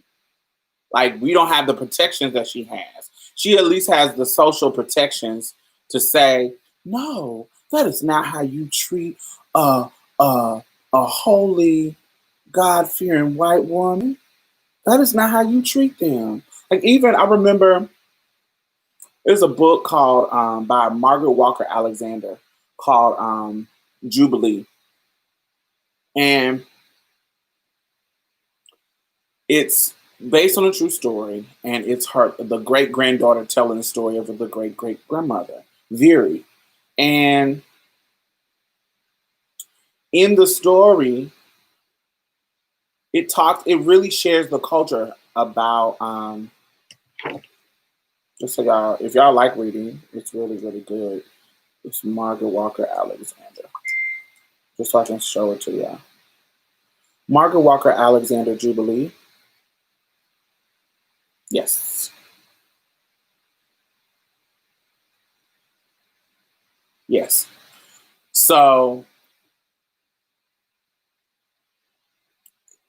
Like, we don't have the protections that she has. She at least has the social protections to say, no, that is not how you treat a holy, God-fearing white woman. That is not how you treat them. Like, even I remember there's a book called by Margaret Walker Alexander called Jubilee. And it's based on a true story, and it's the great granddaughter telling the story of the great great grandmother, Viri. And in the story, it really shares the culture about just so y'all, if y'all like reading, it's really, really good. It's Margaret Walker Alexander. Just so I can show it to y'all. Margaret Walker Alexander Jubilee. Yes. Yes. So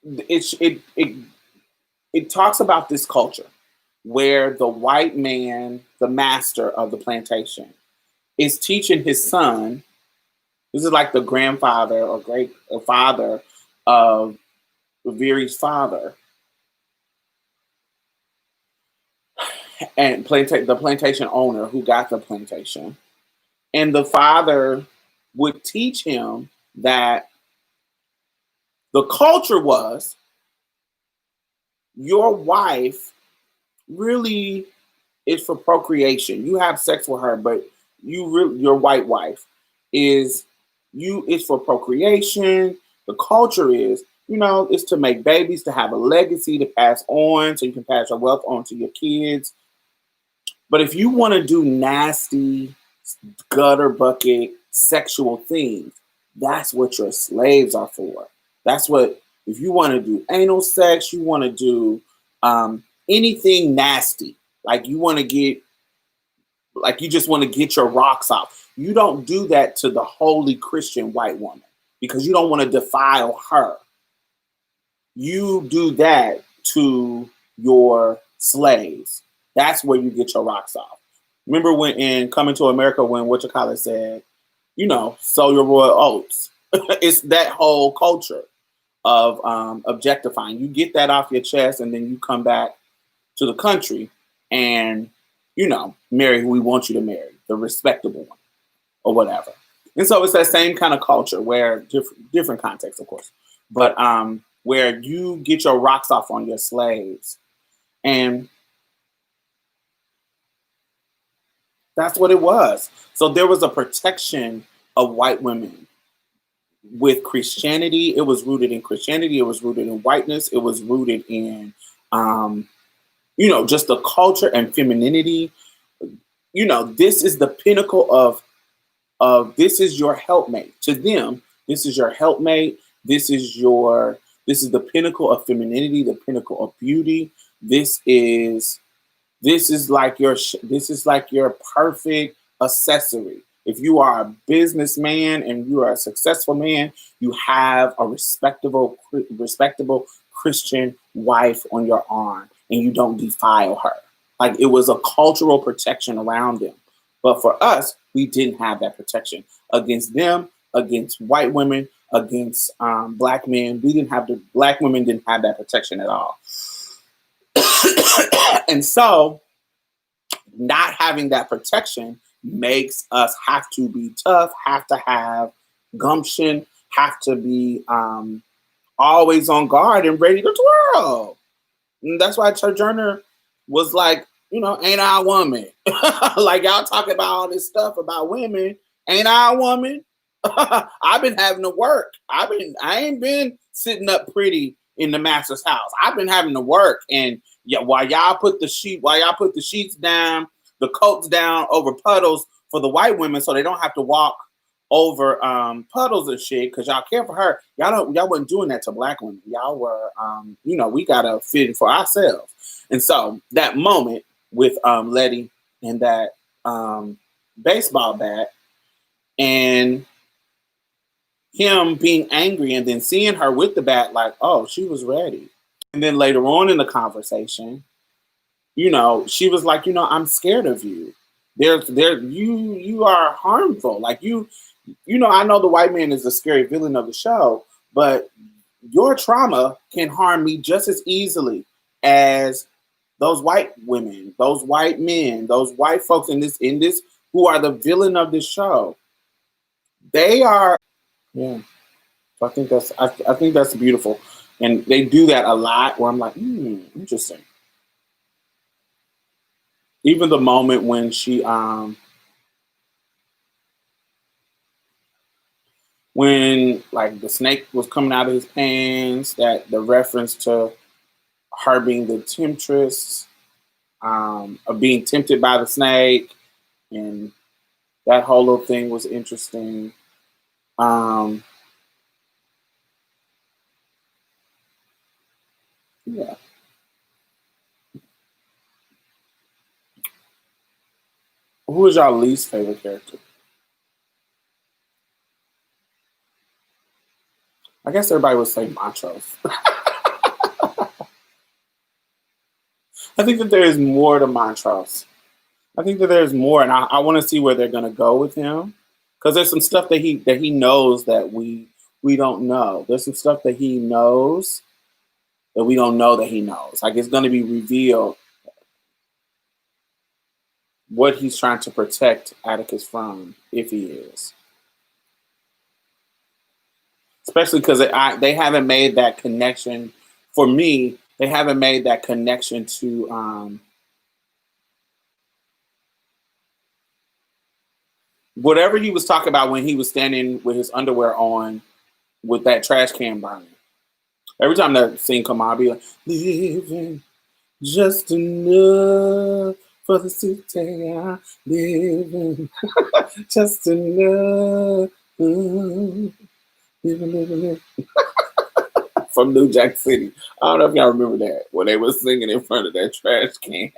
it talks about this culture where the white man, the master of the plantation, is teaching his son. This is like the grandfather or great father of Viri's father, and the plantation owner who got the plantation. And the father would teach him that the culture was your wife really is for procreation. You have sex with her, but your white wife is for procreation. The culture is, is to make babies, to have a legacy to pass on, so you can pass your wealth on to your kids. But if you want to do nasty, gutter bucket, sexual things, that's what your slaves are for. That's what, if you want to do anal sex, you want to do anything nasty, like you just want to get your rocks off. You don't do that to the holy Christian white woman because you don't want to defile her. You do that to your slaves. That's where you get your rocks off. Remember when in Coming to America, when Whatchamacallit said, sow your royal oats. It's that whole culture of objectifying. You get that off your chest, and then you come back to the country and, marry who we want you to marry, the respectable one or whatever. And so it's that same kind of culture where different context, of course, but where you get your rocks off on your slaves. And that's what it was. So there was a protection of white women with Christianity. It was rooted in Christianity. It was rooted in whiteness. It was rooted in, just the culture and femininity. This is the pinnacle of this is your helpmate. To them, this is your helpmate. This is the pinnacle of femininity, the pinnacle of beauty. This is like your perfect accessory. If you are a businessman and you are a successful man, you have a respectable Christian wife on your arm, and you don't defile her. Like, it was a cultural protection around them. But for us, we didn't have that protection against them, against white women, against black men. Black women didn't have that protection at all. And so not having that protection makes us have to be tough, have to have gumption, have to be always on guard and ready to twirl. And that's why Sojourner was like, ain't I a woman? Like, y'all talking about all this stuff about women. Ain't I a woman? I've been having to work. I ain't been sitting up pretty in the master's house. I've been having to work, and Yeah, while y'all put the sheets down, the coats down over puddles for the white women, so they don't have to walk over puddles and shit. Because y'all care for her. Y'all wasn't doing that to black women. Y'all were, we gotta fit for ourselves. And so that moment with Letty and that baseball bat and him being angry and then seeing her with the bat, like, oh, she was ready. And then later on in the conversation, she was like, I'm scared of you. You are harmful. Like I know the white man is the scary villain of the show, but your trauma can harm me just as easily as those white women, those white men, those white folks in this who are the villain of this show. They are, yeah. So I think that's beautiful, and they do that a lot. Where I'm like, interesting. Even the moment when when like the snake was coming out of his pants, that the reference to her being the temptress, of being tempted by the snake, and that whole little thing was interesting. Yeah. Who is your least favorite character? I guess everybody would say Montrose. I think that there is more to Montrose. I think that there's more, and I want to see where they're going to go with him, because there's some stuff that he knows that we don't know. There's some stuff that he knows that we don't know that he knows. Like, it's going to be revealed what he's trying to protect Atticus from, if he is. Especially because they haven't made that connection. For me, they haven't made that connection to whatever he was talking about when he was standing with his underwear on with that trash can burning. Every time that scene come on, I'll be like, living just enough for the city I live in. Just enough. Living. From New Jack City. I don't know if y'all remember that, when they were singing in front of that trash can.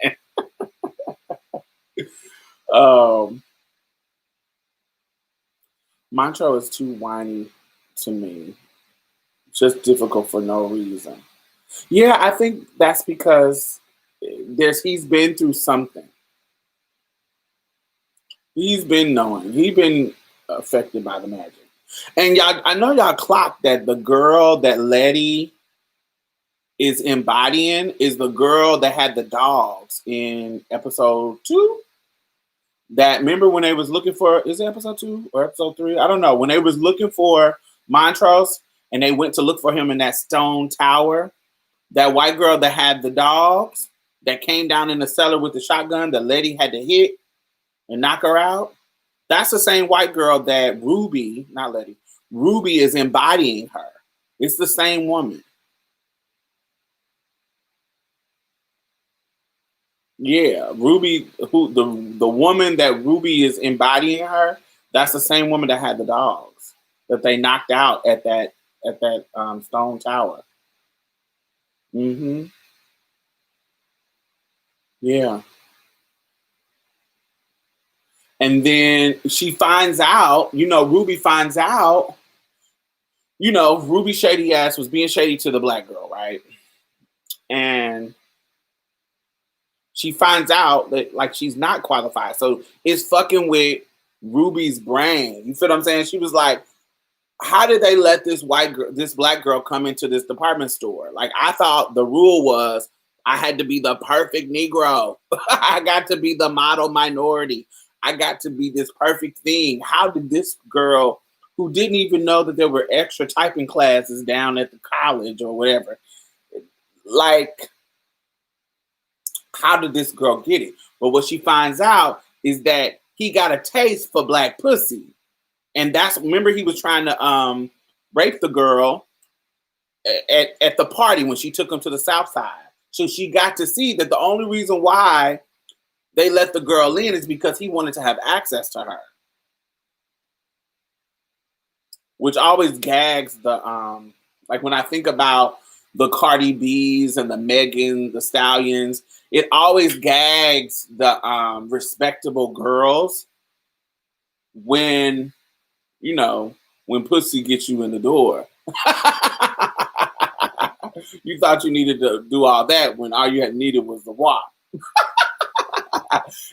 Montreux is too whiny to me. Just difficult for no reason. Yeah, I think that's because he's been through something. He's been knowing. He's been affected by the magic. And y'all, I know y'all clocked that the girl that Letty is embodying is the girl that had the dogs in episode 2. That, remember when they was looking for, is it episode 2 or episode 3? I don't know. When they was looking for Montrose and they went to look for him in that stone tower, that white girl that had the dogs that came down in the cellar with the shotgun that Letty had to hit and knock her out, that's the same white girl that Ruby, not Letty, Ruby is embodying her. It's the same woman. Yeah, Ruby, who the woman that Ruby is embodying her, that's the same woman that had the dogs that they knocked out at that stone tower. Mm-hmm. Yeah. And then she finds out, Ruby finds out, Ruby shady ass was being shady to the black girl, right? And she finds out that, like, she's not qualified. So it's fucking with Ruby's brain. You feel what I'm saying? She was like, how did they let this black girl come into this department store? Like, I thought the rule was I had to be the perfect Negro. I got to be the model minority. I got to be this perfect thing. How did this girl, who didn't even know that there were extra typing classes down at the college or whatever, like, how did this girl get it? But what she finds out is that he got a taste for black pussy. And remember, he was trying to rape the girl at the party when she took him to the South Side. So she got to see that the only reason why they let the girl in is because he wanted to have access to her. Which always gags the like when I think about the Cardi B's and the Megan, the Stallions, it always gags the respectable girls when, you know, when pussy gets you in the door. You thought you needed to do all that when all you had needed was the walk.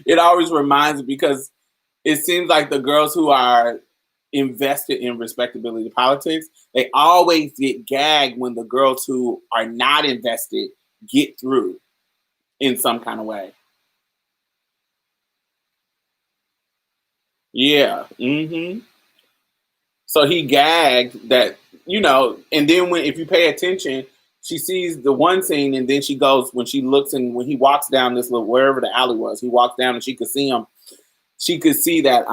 It always reminds me because it seems like the girls who are invested in respectability politics, they always get gagged when the girls who are not invested get through in some kind of way. Yeah. So he gagged that, you know, and then when if you pay attention, she sees the one scene and then she goes when she looks and when he walks down this little wherever the alley was, he walks down and she could see him. She could see that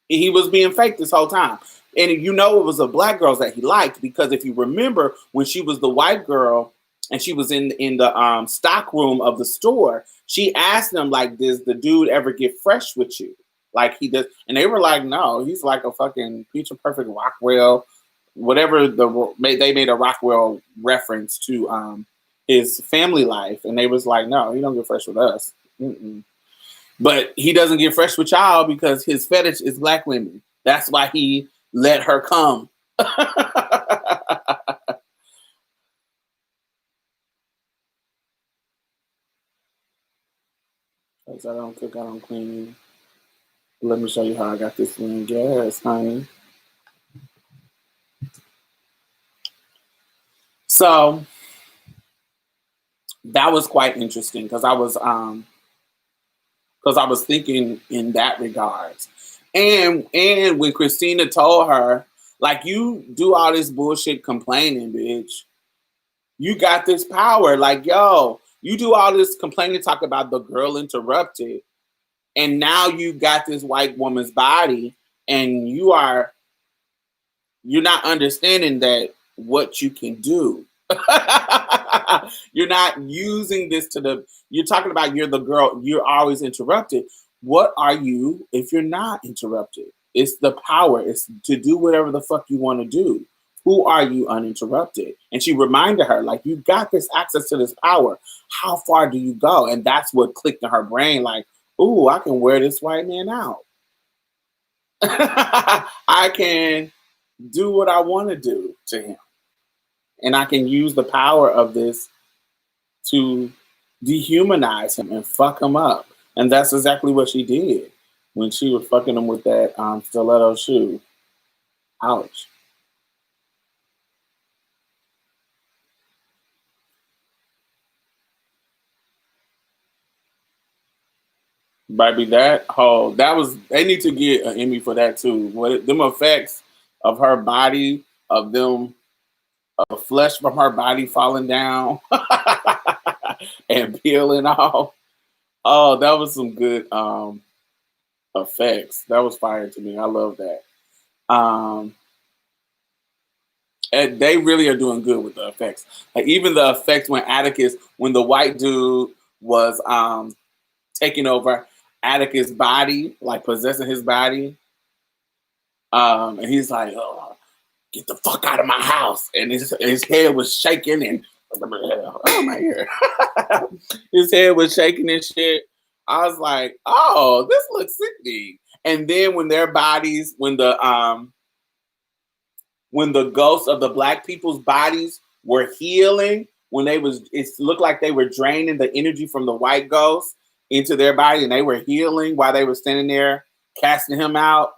he was being fake this whole time. And you know it was the black girls that he liked because if you remember when she was the white girl and she was in the stock room of the store, she asked them like, "Does the dude ever get fresh with you?" Like he does, and they were like, "No, he's like a fucking Picture Perfect Rockwell, whatever." They made a Rockwell reference to his family life, and they was like, "No, he don't get fresh with us." Mm-mm. But he doesn't get fresh with y'all because his fetish is black women. That's why he let her come. Because I don't cook, I don't clean. Let me show you how I got this one. Gas, honey. So that was quite interesting because I was thinking in that regards. And when Christina told her, like, you do all this bullshit complaining, bitch. You got this power. Like, yo, you do all this complaining, talk about the girl interrupted. And now you got this white woman's body, and you're not understanding that what you can do. You're not using this you're talking about you're the girl, you're always interrupted. What are you if you're not interrupted? It's the power. It's to do whatever the fuck you want to do. Who are you uninterrupted? And she reminded her, like, you got this access to this power. How far do you go? And that's what clicked in her brain, like, ooh, I can wear this white man out. I can do what I want to do to him. And I can use the power of this to dehumanize him and fuck him up. And that's exactly what she did when she was fucking him with that stiletto shoe. Ouch. Baby, they need to get an Emmy for that too. What them effects of her body, of them flesh from her body falling down and peeling off. Oh, that was some good effects. That was fire to me. I love that. Um, and they really are doing good with the effects. Like even the effects when the white dude was taking over Atticus' body, like possessing his body. And he's like, oh, get the fuck out of my house. And his head was shaking and oh my ear. His head was shaking and shit. I was like, oh, this looks sickening. And then when the ghosts of the black people's bodies were healing, it looked like they were draining the energy from the white ghosts into their body and they were healing while they were standing there casting him out.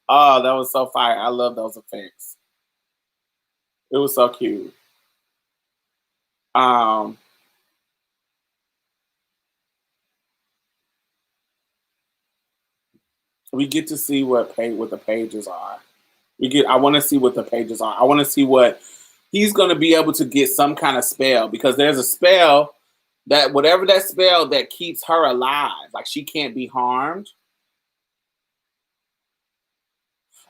Oh, that was so fire. I love those effects. It was so cute. Um, we get to see what the pages are. I want to see what the pages are. I want to see what he's going to be able to get some kind of spell because there's a spell that whatever that spell that keeps her alive, like she can't be harmed.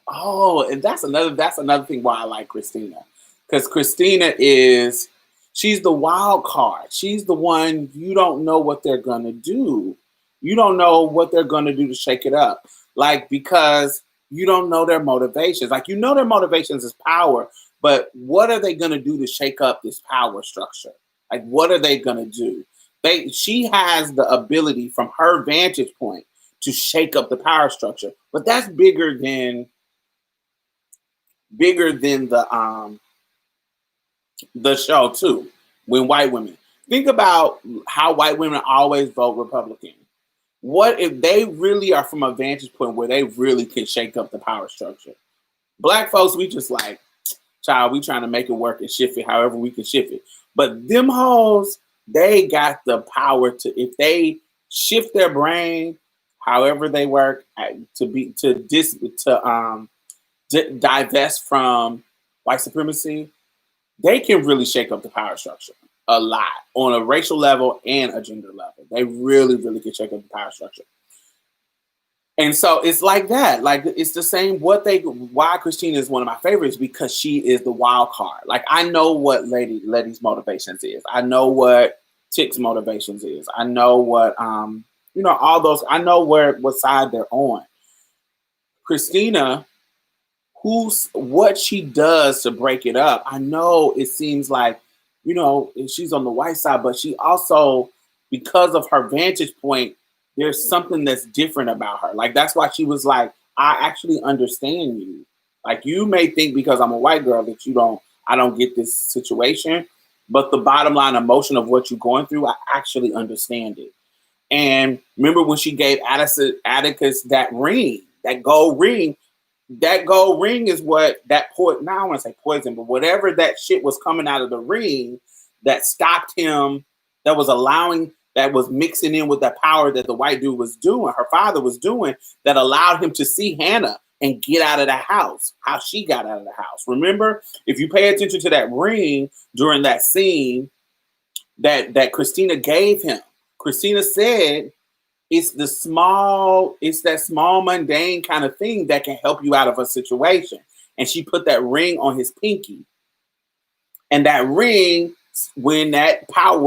Oh, and that's another thing why I like Christina. Because Christina is She's the wild card. She's the one you don't know what they're gonna do. You don't know what they're gonna do to shake it up. Like, because you don't know their motivations. Like, you know their motivations is power, but what are they gonna do to shake up this power structure? Like, what are they gonna do? She has the ability from her vantage point to shake up the power structure, but that's bigger than the show too. When white women think about how white women always vote Republican, what if they really are from a vantage point where they really can shake up the power structure? Black folks, we just like, child, we trying to make it work and shift it however we can shift it. But them hoes, they got the power to, if they shift their brain however they work, divest from white supremacy, they can really shake up the power structure a lot on a racial level and a gender level. They really, really can shake up the power structure. And so it's like that. Like, it's the same. Why Christina is one of my favorites, because she is the wild card. Like, I know what Letty's motivations is. I know what Tick's motivations is. I know what all those. I know what side they're on. Christina, what she does to break it up. I know it seems like, she's on the white side, but she also, because of her vantage point, there's something that's different about her. Like, that's why she was like, I actually understand you. Like, you may think because I'm a white girl that I don't get this situation, but the bottom line emotion of what you're going through, I actually understand it. And remember when she gave Atticus that ring, that gold ring. That gold ring is what that now I want to say poison, but whatever that shit was coming out of the ring that stopped him, that was mixing in with that power that the white dude was doing, her father was doing, that allowed him to see Hannah and get out of the house, how she got out of the house. Remember, if you pay attention to that ring during that scene that Christina gave him, Christina said, it's that small mundane kind of thing that can help you out of a situation. And she put that ring on his pinky. And that ring, whenever that power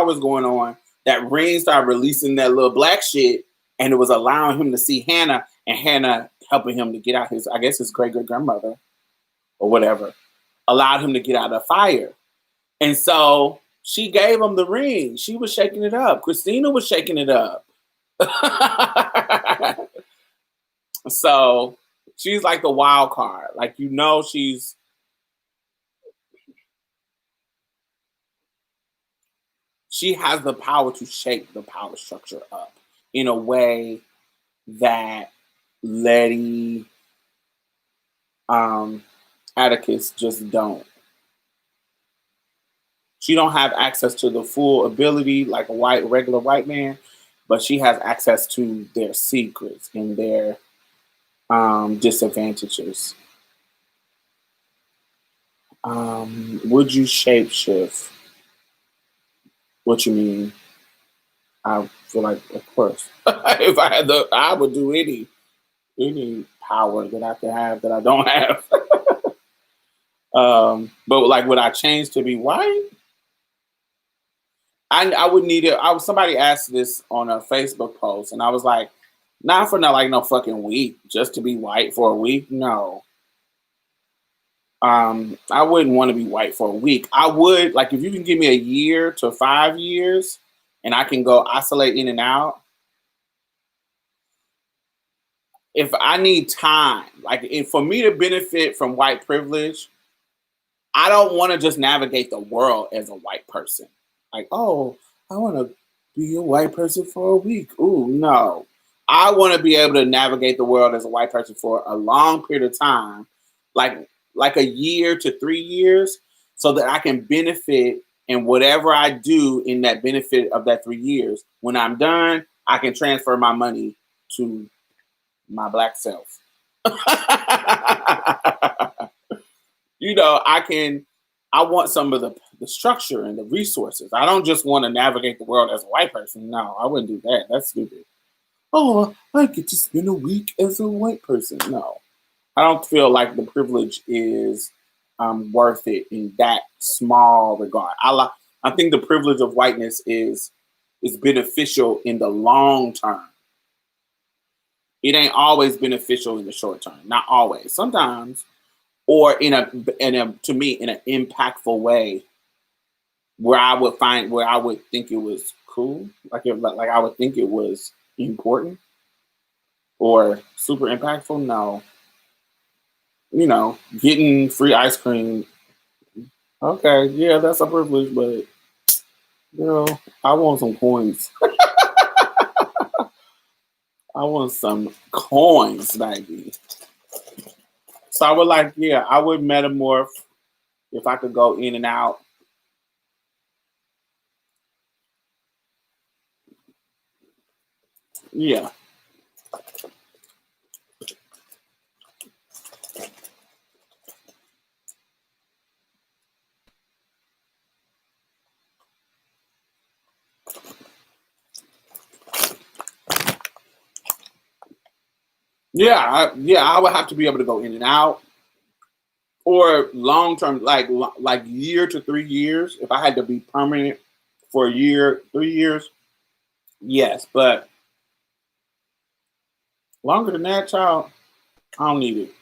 was going on, that ring started releasing that little black shit, and it was allowing him to see Hannah, and Hannah helping him to get out his great-great-grandmother or whatever, allowed him to get out of the fire. And so she gave him the ring. She was shaking it up. Christina was shaking it up. So she's like the wild card. Like, she has the power to shake the power structure up in a way that Letty, Atticus just don't. She don't have access to the full ability like a regular white man, but she has access to their secrets and their disadvantages. Would you shapeshift? What you mean? I feel like, of course, if I had I would do any power that I could have that I don't have. But like, would I change to be white? I would need it. Somebody asked this on a Facebook post, and I was like, not for no fucking week, just to be white for a week. No. I wouldn't want to be white for a week. I would, like, if you can give me a year to 5 years and I can go oscillate in and out. If I need time, for me to benefit from white privilege, I don't want to just navigate the world as a white person. Like, oh, I want to be a white person for a week. Ooh, no. I want to be able to navigate the world as a white person for a long period of time, like a year to 3 years, so that I can benefit in whatever I do in that benefit of that 3 years. When I'm done, I can transfer my money to my black self. I want some of the structure and the resources. I don't just want to navigate the world as a white person. No, I wouldn't do that. That's stupid. Oh, I get to spend a week as a white person. No, I don't feel like the privilege is worth it in that small regard. I think the privilege of whiteness is beneficial in the long term. It ain't always beneficial in the short term. Not always. Sometimes, or in a to me in an impactful way, where I would think it was cool, like I would think it was important or super impactful. No, getting free ice cream. Okay, yeah, that's a privilege, but I want some coins. I want some coins, baby. So I would I would metamorph if I could go in and out. Yeah. I would have to be able to go in and out, or long term, like year to 3 years. If I had to be permanent for a year, 3 years, yes. But longer than that, child, I don't need it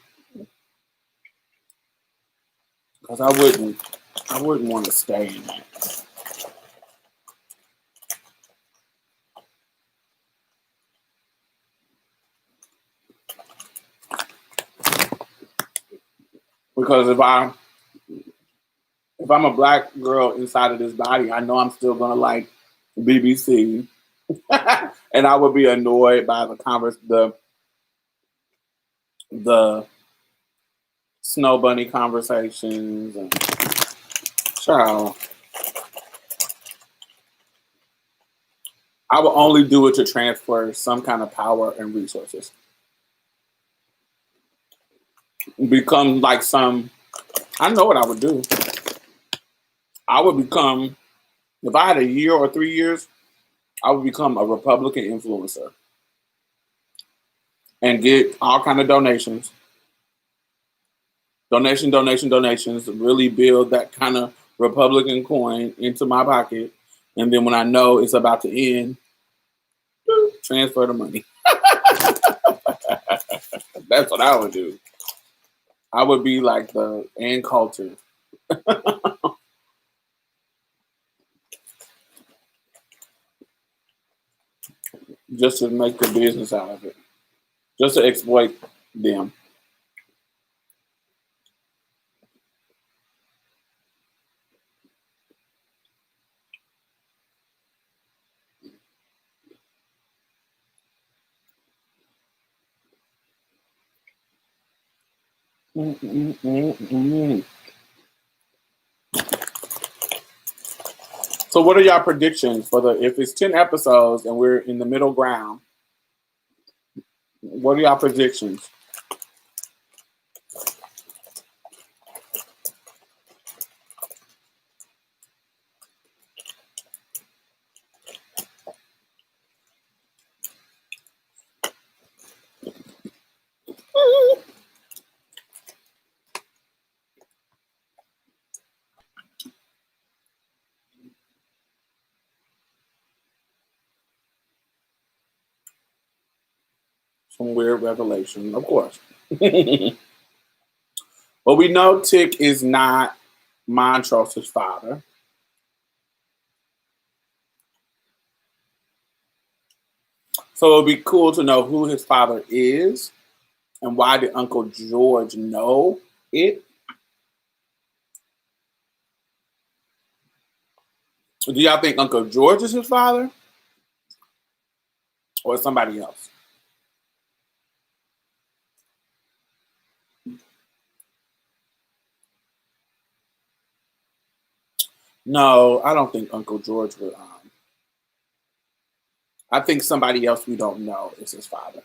because I wouldn't want to stay in that. Because if I'm a black girl inside of this body, I know I'm still gonna like BBC, and I would be annoyed by the snow bunny conversations and child. I will only do it to transfer some kind of power and resources. Become like some. I know what I would do. I would become, if I had a year or 3 years, I would become a Republican influencer and get all kind of donations. Really build that kind of Republican coin into my pocket, and then when I know it's about to end, transfer the money. That's what I would do. I would be like the Ann Coulter. Just to make the business out of it. Just to exploit them. Mm-mm-mm-mm. So what are y'all predictions for if it's 10 episodes and we're in the middle ground, what are y'all predictions? Some weird revelation, of course. But we know Tick is not Montrose's father. So it'd be cool to know who his father is and why did Uncle George know it. Do y'all think Uncle George is his father or somebody else? No, I don't think Uncle George would. I think somebody else we don't know is his father.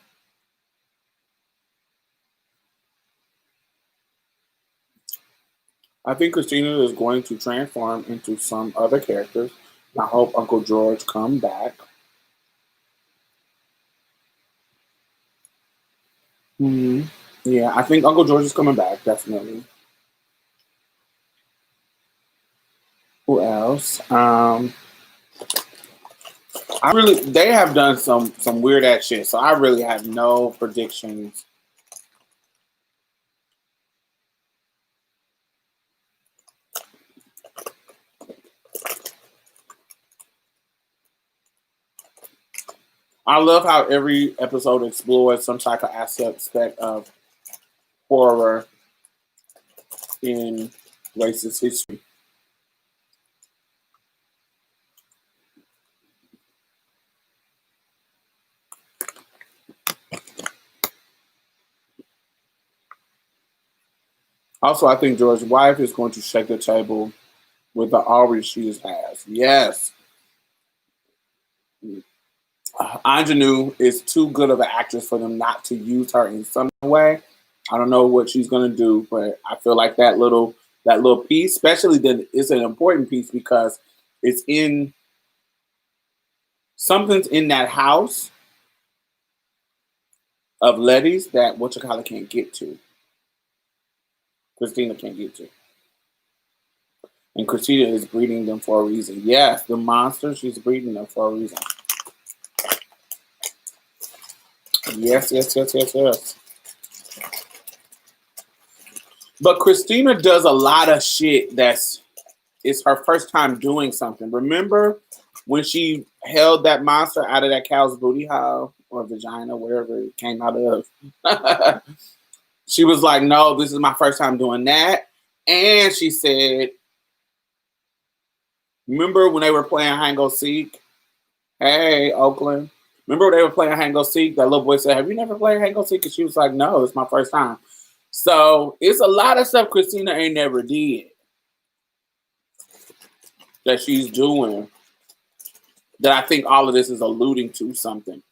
I think Christina is going to transform into some other characters. I hope Uncle George come back. Hmm. Yeah, I think Uncle George is coming back, definitely. else? They have done some weird ass shit, so I really have no predictions. I love how every episode explores some type of aspect of horror in racist history. Also, I think George's wife is going to shake the table with the Aubrey she has. Yes. Ingenue is too good of an actress for them not to use her in some way. I don't know what she's gonna do, but I feel like that little piece, especially then, it's an important piece because it's in something's in that house of Letty's that Whatchacallit can't get to. Christina can't get to. And Christina is breeding them for a reason. Yes, the monster, she's breeding them for a reason. Yes, yes, yes, yes, yes. But Christina does a lot of shit it's her first time doing something. Remember when she held that monster out of that cow's booty hole or vagina, wherever it came out of? She was like, no, this is my first time doing that. And she said, remember when they were playing hide and go seek? Hey, Oakland. Remember when they were playing hide and go seek? That little boy said, have you never played hide and go seek? And she was like, no, it's my first time. So it's a lot of stuff Christina ain't never did that she's doing that I think all of this is alluding to something.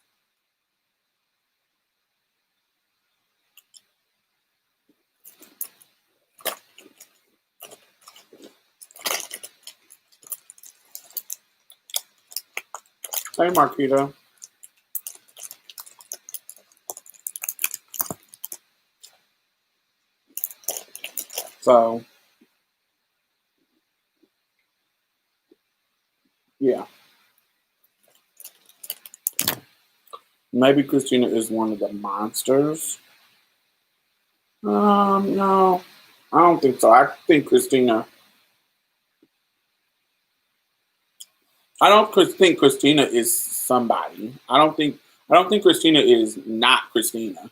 Hey, Marquita. So, yeah. Maybe Christina is one of the monsters. No. I don't think so. I think Christina... I don't think Christina is somebody. I don't think Christina is not Christina.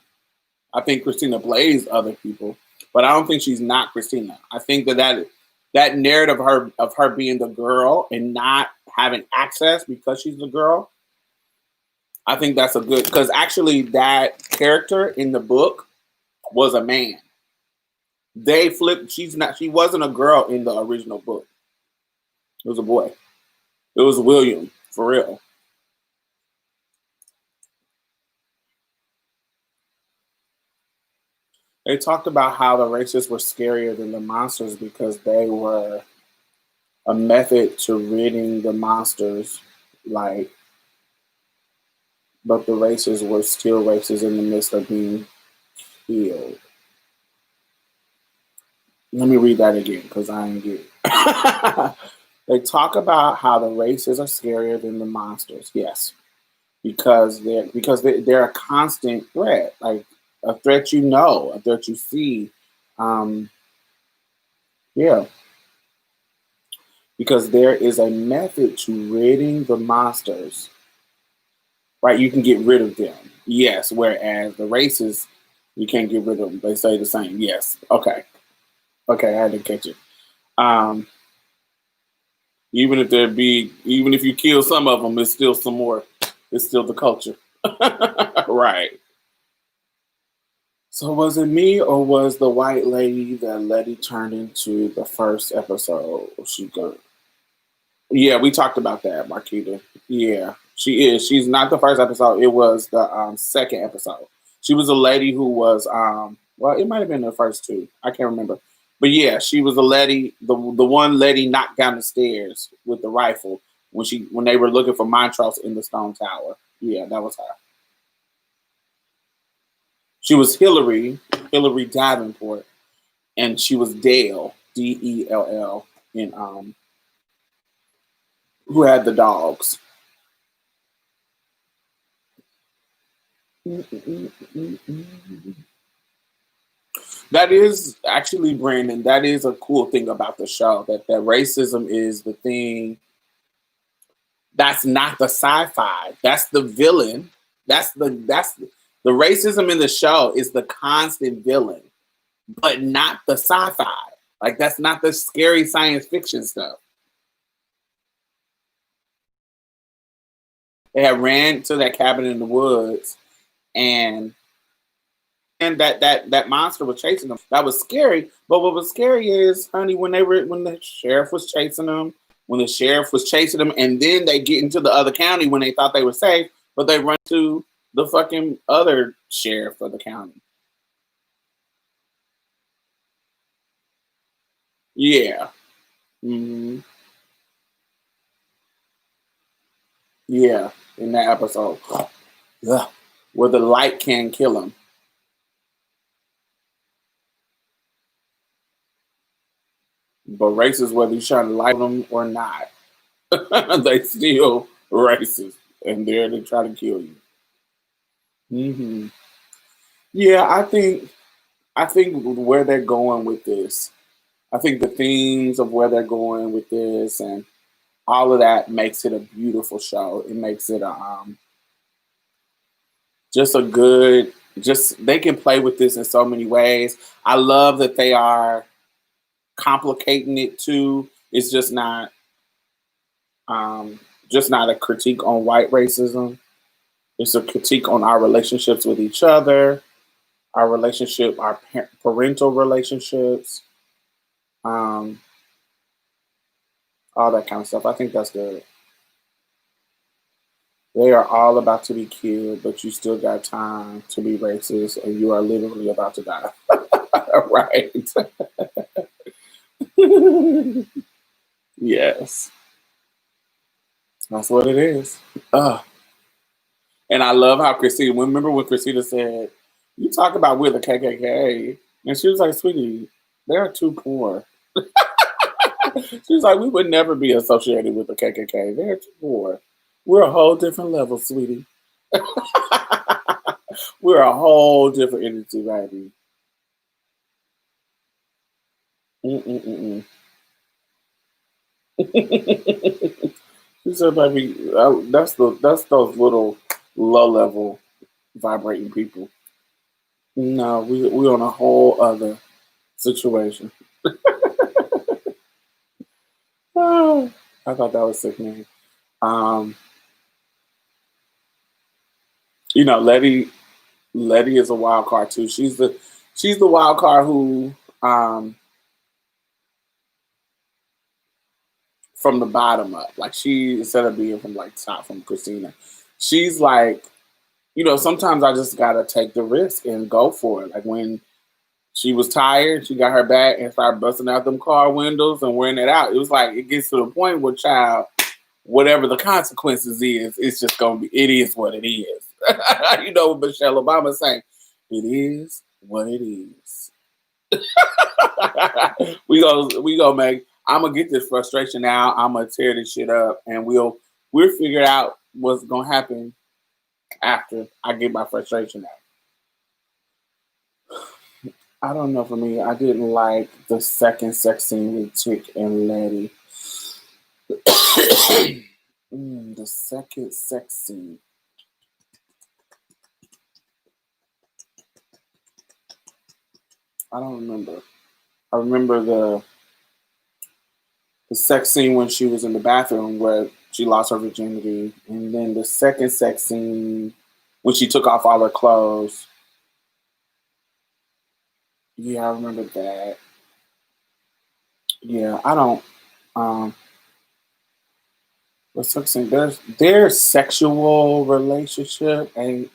I think Christina plays other people, but I don't think she's not Christina. I think that narrative of her being the girl and not having access because she's the girl, I think that's a good, because actually that character in the book was a man. They flipped. She wasn't a girl in the original book. It was a boy. It was William, for real. They talked about how the racists were scarier than the monsters because they were a method to ridding the monsters, like, but the racists were still racist in the midst of being killed. Let me read that again because I ain't get it. They talk about how the races are scarier than the monsters. Yes, because they're a constant threat, like a threat a threat you see. Um, yeah, because there is a method to ridding the monsters. Right, you can get rid of them. Yes, whereas the races, you can't get rid of them. They say the same. Yes. Okay. Okay, I had to catch it. Um, even if you kill some of them, it's still some more. It's still the culture. Right. So was it me or was the white lady that Letty turned into the first episode? Yeah, we talked about that, Marquita. Yeah, she is. She's not the first episode. It was the second episode. She was a lady who was well, it might have been the first two. I can't remember. But yeah, she was a lady, the one lady knocked down the stairs with the rifle when they were looking for Montrose in the Stone Tower. Yeah, that was her. She was Hillary Davenport, and she was Dale, Dell, in who had the dogs. That is actually, Brandon, that is a cool thing about the show, that racism is the thing. That's not the sci-fi. That's the villain. The racism in the show is the constant villain, but not the sci-fi. Like, that's not the scary science fiction stuff. They had ran to that cabin in the woods, and that monster was chasing them. That was scary. But what was scary is, honey, when the sheriff was chasing them, and then they get into the other county when they thought they were safe, but they run to the fucking other sheriff of the county. Yeah. hmm Yeah. In that episode. Ugh. Where the light can kill him. But racist, whether you're trying to like them or not, they still racist. And they're to try to kill you. Yeah, I think where they're going with this, I think the themes of where they're going with this and all of that makes it a beautiful show. It makes it just a good, just they can play with this in so many ways. I love that they are complicating it too. It's just not a critique on white racism. It's a critique on our relationships with each other, our parental relationships, um, all that kind of stuff. I think that's good. They are all about to be killed, but you still got time to be racist, and you are literally about to die. Right? Yes, that's what it is. And I love how Christina. Remember when Christina said, "You talk about we're the KKK," and she was like, "Sweetie, they're too poor." She was like, "We would never be associated with the KKK. They're too poor. We're a whole different level, sweetie. We're a whole different entity, baby." Mm-mm-mm-mm. She said, "Baby, that's those little low level vibrating people. No, we on a whole other situation." Oh, I thought that was sickening. Um, Letty is a wild card too. She's the wild card who, um, from the bottom up. Like, she, instead of being from like top from Christina, she's like, sometimes I just gotta take the risk and go for it. Like, when she was tired, she got her back and started busting out them car windows and wearing it out. It was like, it gets to the point where, child, whatever the consequences is, it's just gonna be. It is what it is. What Michelle Obama saying. It is what it is. we gonna make. I'm gonna get this frustration out. I'm gonna tear this shit up, and we'll figure out what's gonna happen after I get my frustration out. I don't know. For me, I didn't like the second sex scene with Chick and Letty. The second sex scene. I don't remember. I remember the sex scene when she was in the bathroom where she lost her virginity, and then the second sex scene when she took off all her clothes. Yeah, I remember that. Yeah, I don't. Um, the sex scene, their sexual relationship, and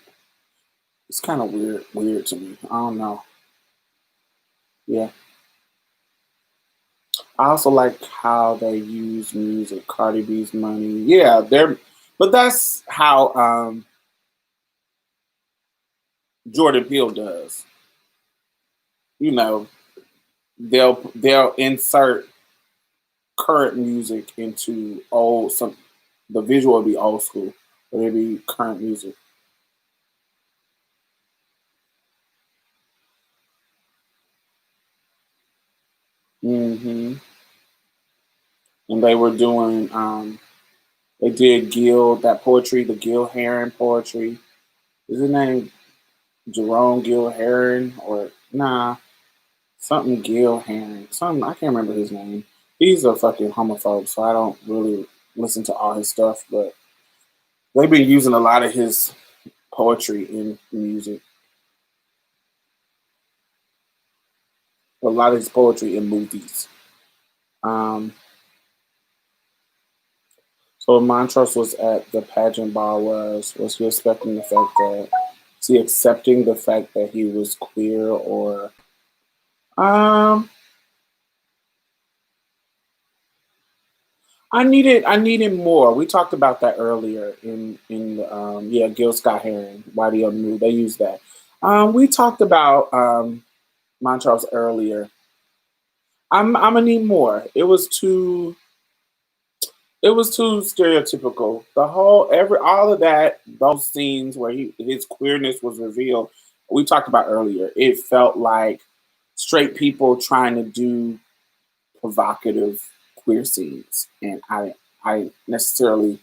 it's kind of weird to me. I don't know. Yeah, I also like how they use music. Cardi B's money. Yeah, but that's how Jordan Peele does. You know, they'll insert current music into old some the visual would be old school, but it'd be current music. hmm And they were doing, they did Gil, that poetry, the Gil Heron poetry. Is his name Jerome Gil Heron or nah, something Gil Heron. Something, I can't remember his name. He's a fucking homophobe, so I don't really listen to all his stuff, but they've been using a lot of his poetry in music. A lot of his poetry in movies. Um, so Montrose was at the pageant ball. Was he expecting the fact that was he accepting the fact that he was queer or um I needed more. We talked about that earlier in the, yeah, Gil Scott Heron, Whitey on the Move. They used that. We talked about Montrose earlier. I'm gonna need more. It was too stereotypical. The whole every all of that those scenes where his queerness was revealed. We talked about earlier. It felt like straight people trying to do provocative queer scenes, and I necessarily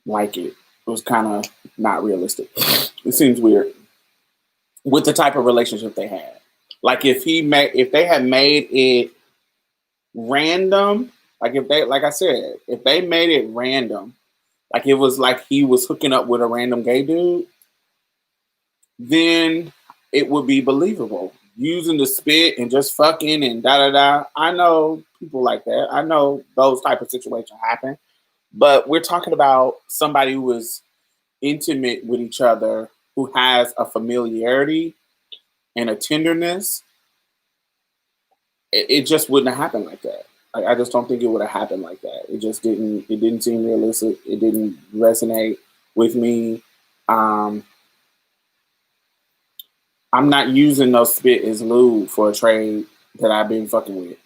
like it. It was kind of not realistic. It seems weird with the type of relationship they had. Like if they had made it random, like I said, if they made it random, like it was like he was hooking up with a random gay dude, then it would be believable. Using the spit and just fucking and da da da. I know people like that. I know those type of situations happen. But we're talking about somebody who is intimate with each other, who has a familiarity and a tenderness. It just wouldn't have happened like that. I just don't think it would have happened like that. It just didn't. It didn't seem realistic. It didn't resonate with me. Um, I'm not using no spit as lube for a trade that I've been fucking with.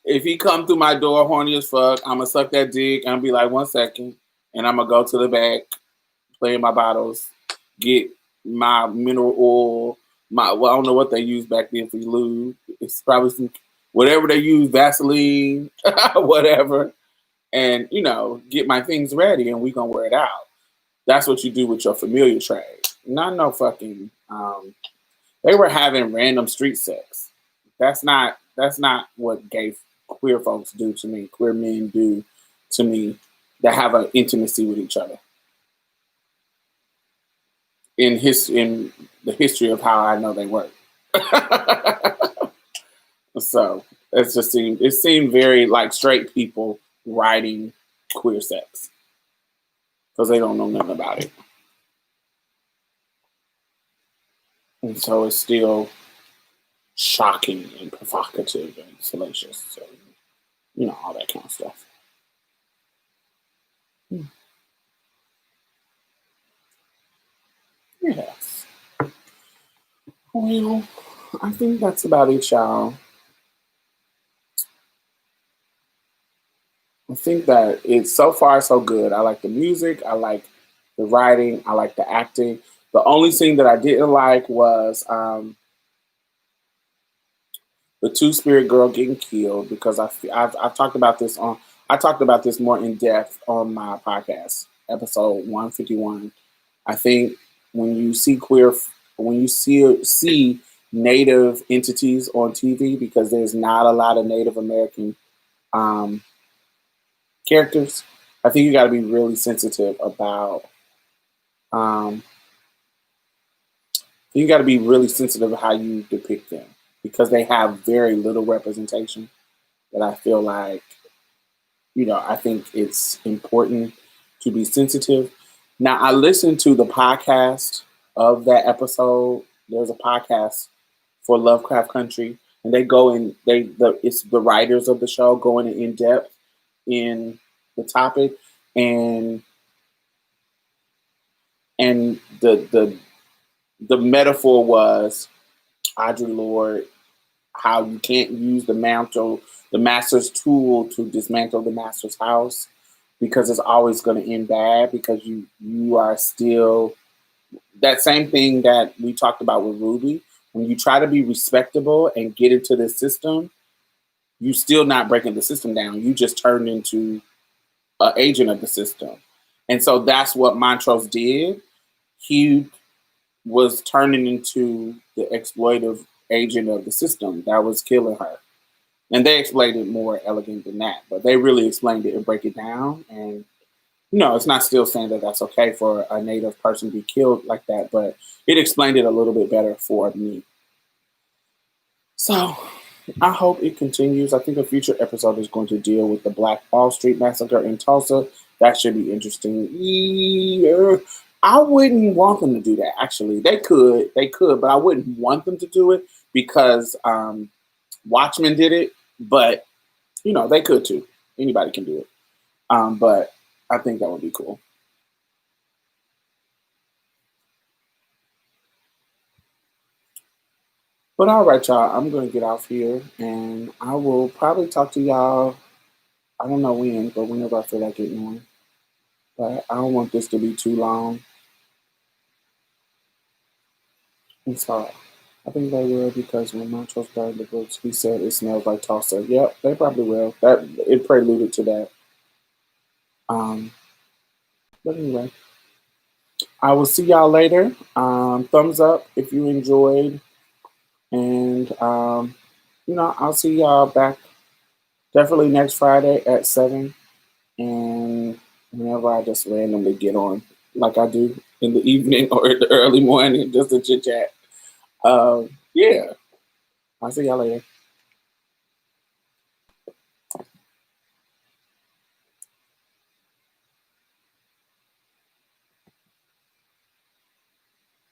If he come through my door horny as fuck, I'm gonna suck that dick and be like 1 second, and I'm gonna go to the back, play in my bottles, get my mineral oil, I don't know what they used back then for lube. It's probably some whatever they use, Vaseline, whatever, and get my things ready, and we gonna wear it out. That's what you do with your familiar trade. Not no fucking. They were having random street sex. That's not what gay queer folks do to me. Queer men do to me that have an intimacy with each other. In the history of how I know they work. So it seemed very like straight people writing queer sex because they don't know nothing about it, and so it's still shocking and provocative and salacious. So all that kind of stuff. Hmm. Yes. Well, I think that's about it, y'all. I think that it's so far so good. I like the music. I like the writing. I like the acting. The only thing that I didn't like was the two spirit girl getting killed because I've talked about this on I talked about this more in depth on my podcast episode 151. I think when you see when you see native entities on TV, because there's not a lot of Native American um, characters, I think you got to be really sensitive about. Um, you got to be really sensitive of how you depict them because they have very little representation. That I feel like I think it's important to be sensitive. Now, I listened to the podcast of that episode. There's a podcast for Lovecraft Country, and they go in. It's the writers of the show going in depth in the topic, and and the metaphor was Audre Lorde, how you can't use the mantle the master's tool to dismantle the master's house, because it's always going to end bad, because you are still that same thing that we talked about with Ruby. When you try to be respectable and get into the system, you still not breaking the system down. You just turned into an agent of the system. And so that's what Montrose did. He was turning into the exploitive agent of the system that was killing her. And they explained it more elegant than that, but they really explained it and break it down. And no, it's not still saying that that's okay for a native person to be killed like that, but it explained it a little bit better for me. So I hope it continues. I think a future episode is going to deal with the Black Wall Street massacre in Tulsa. That should be interesting. Yeah. I wouldn't want them to do that. Actually, they could, but I wouldn't want them to do it because Watchmen did it. But they could too. Anybody can do it. But I think that would be cool. But all right, y'all. I'm gonna get off here, and I will probably talk to y'all. I don't know when, but whenever I feel like getting one. But I don't want this to be too long. And so I think they will, because when Montrose burned the books, he said it smells like Tulsa. Yep, they probably will. That it preluded to that. Um, but anyway, I will see y'all later. Thumbs up if you enjoyed, and I'll see y'all back definitely next Friday at 7, and whenever I just randomly get on, like I do in the evening or in the early morning, just to chit chat. Yeah, I'll see y'all later.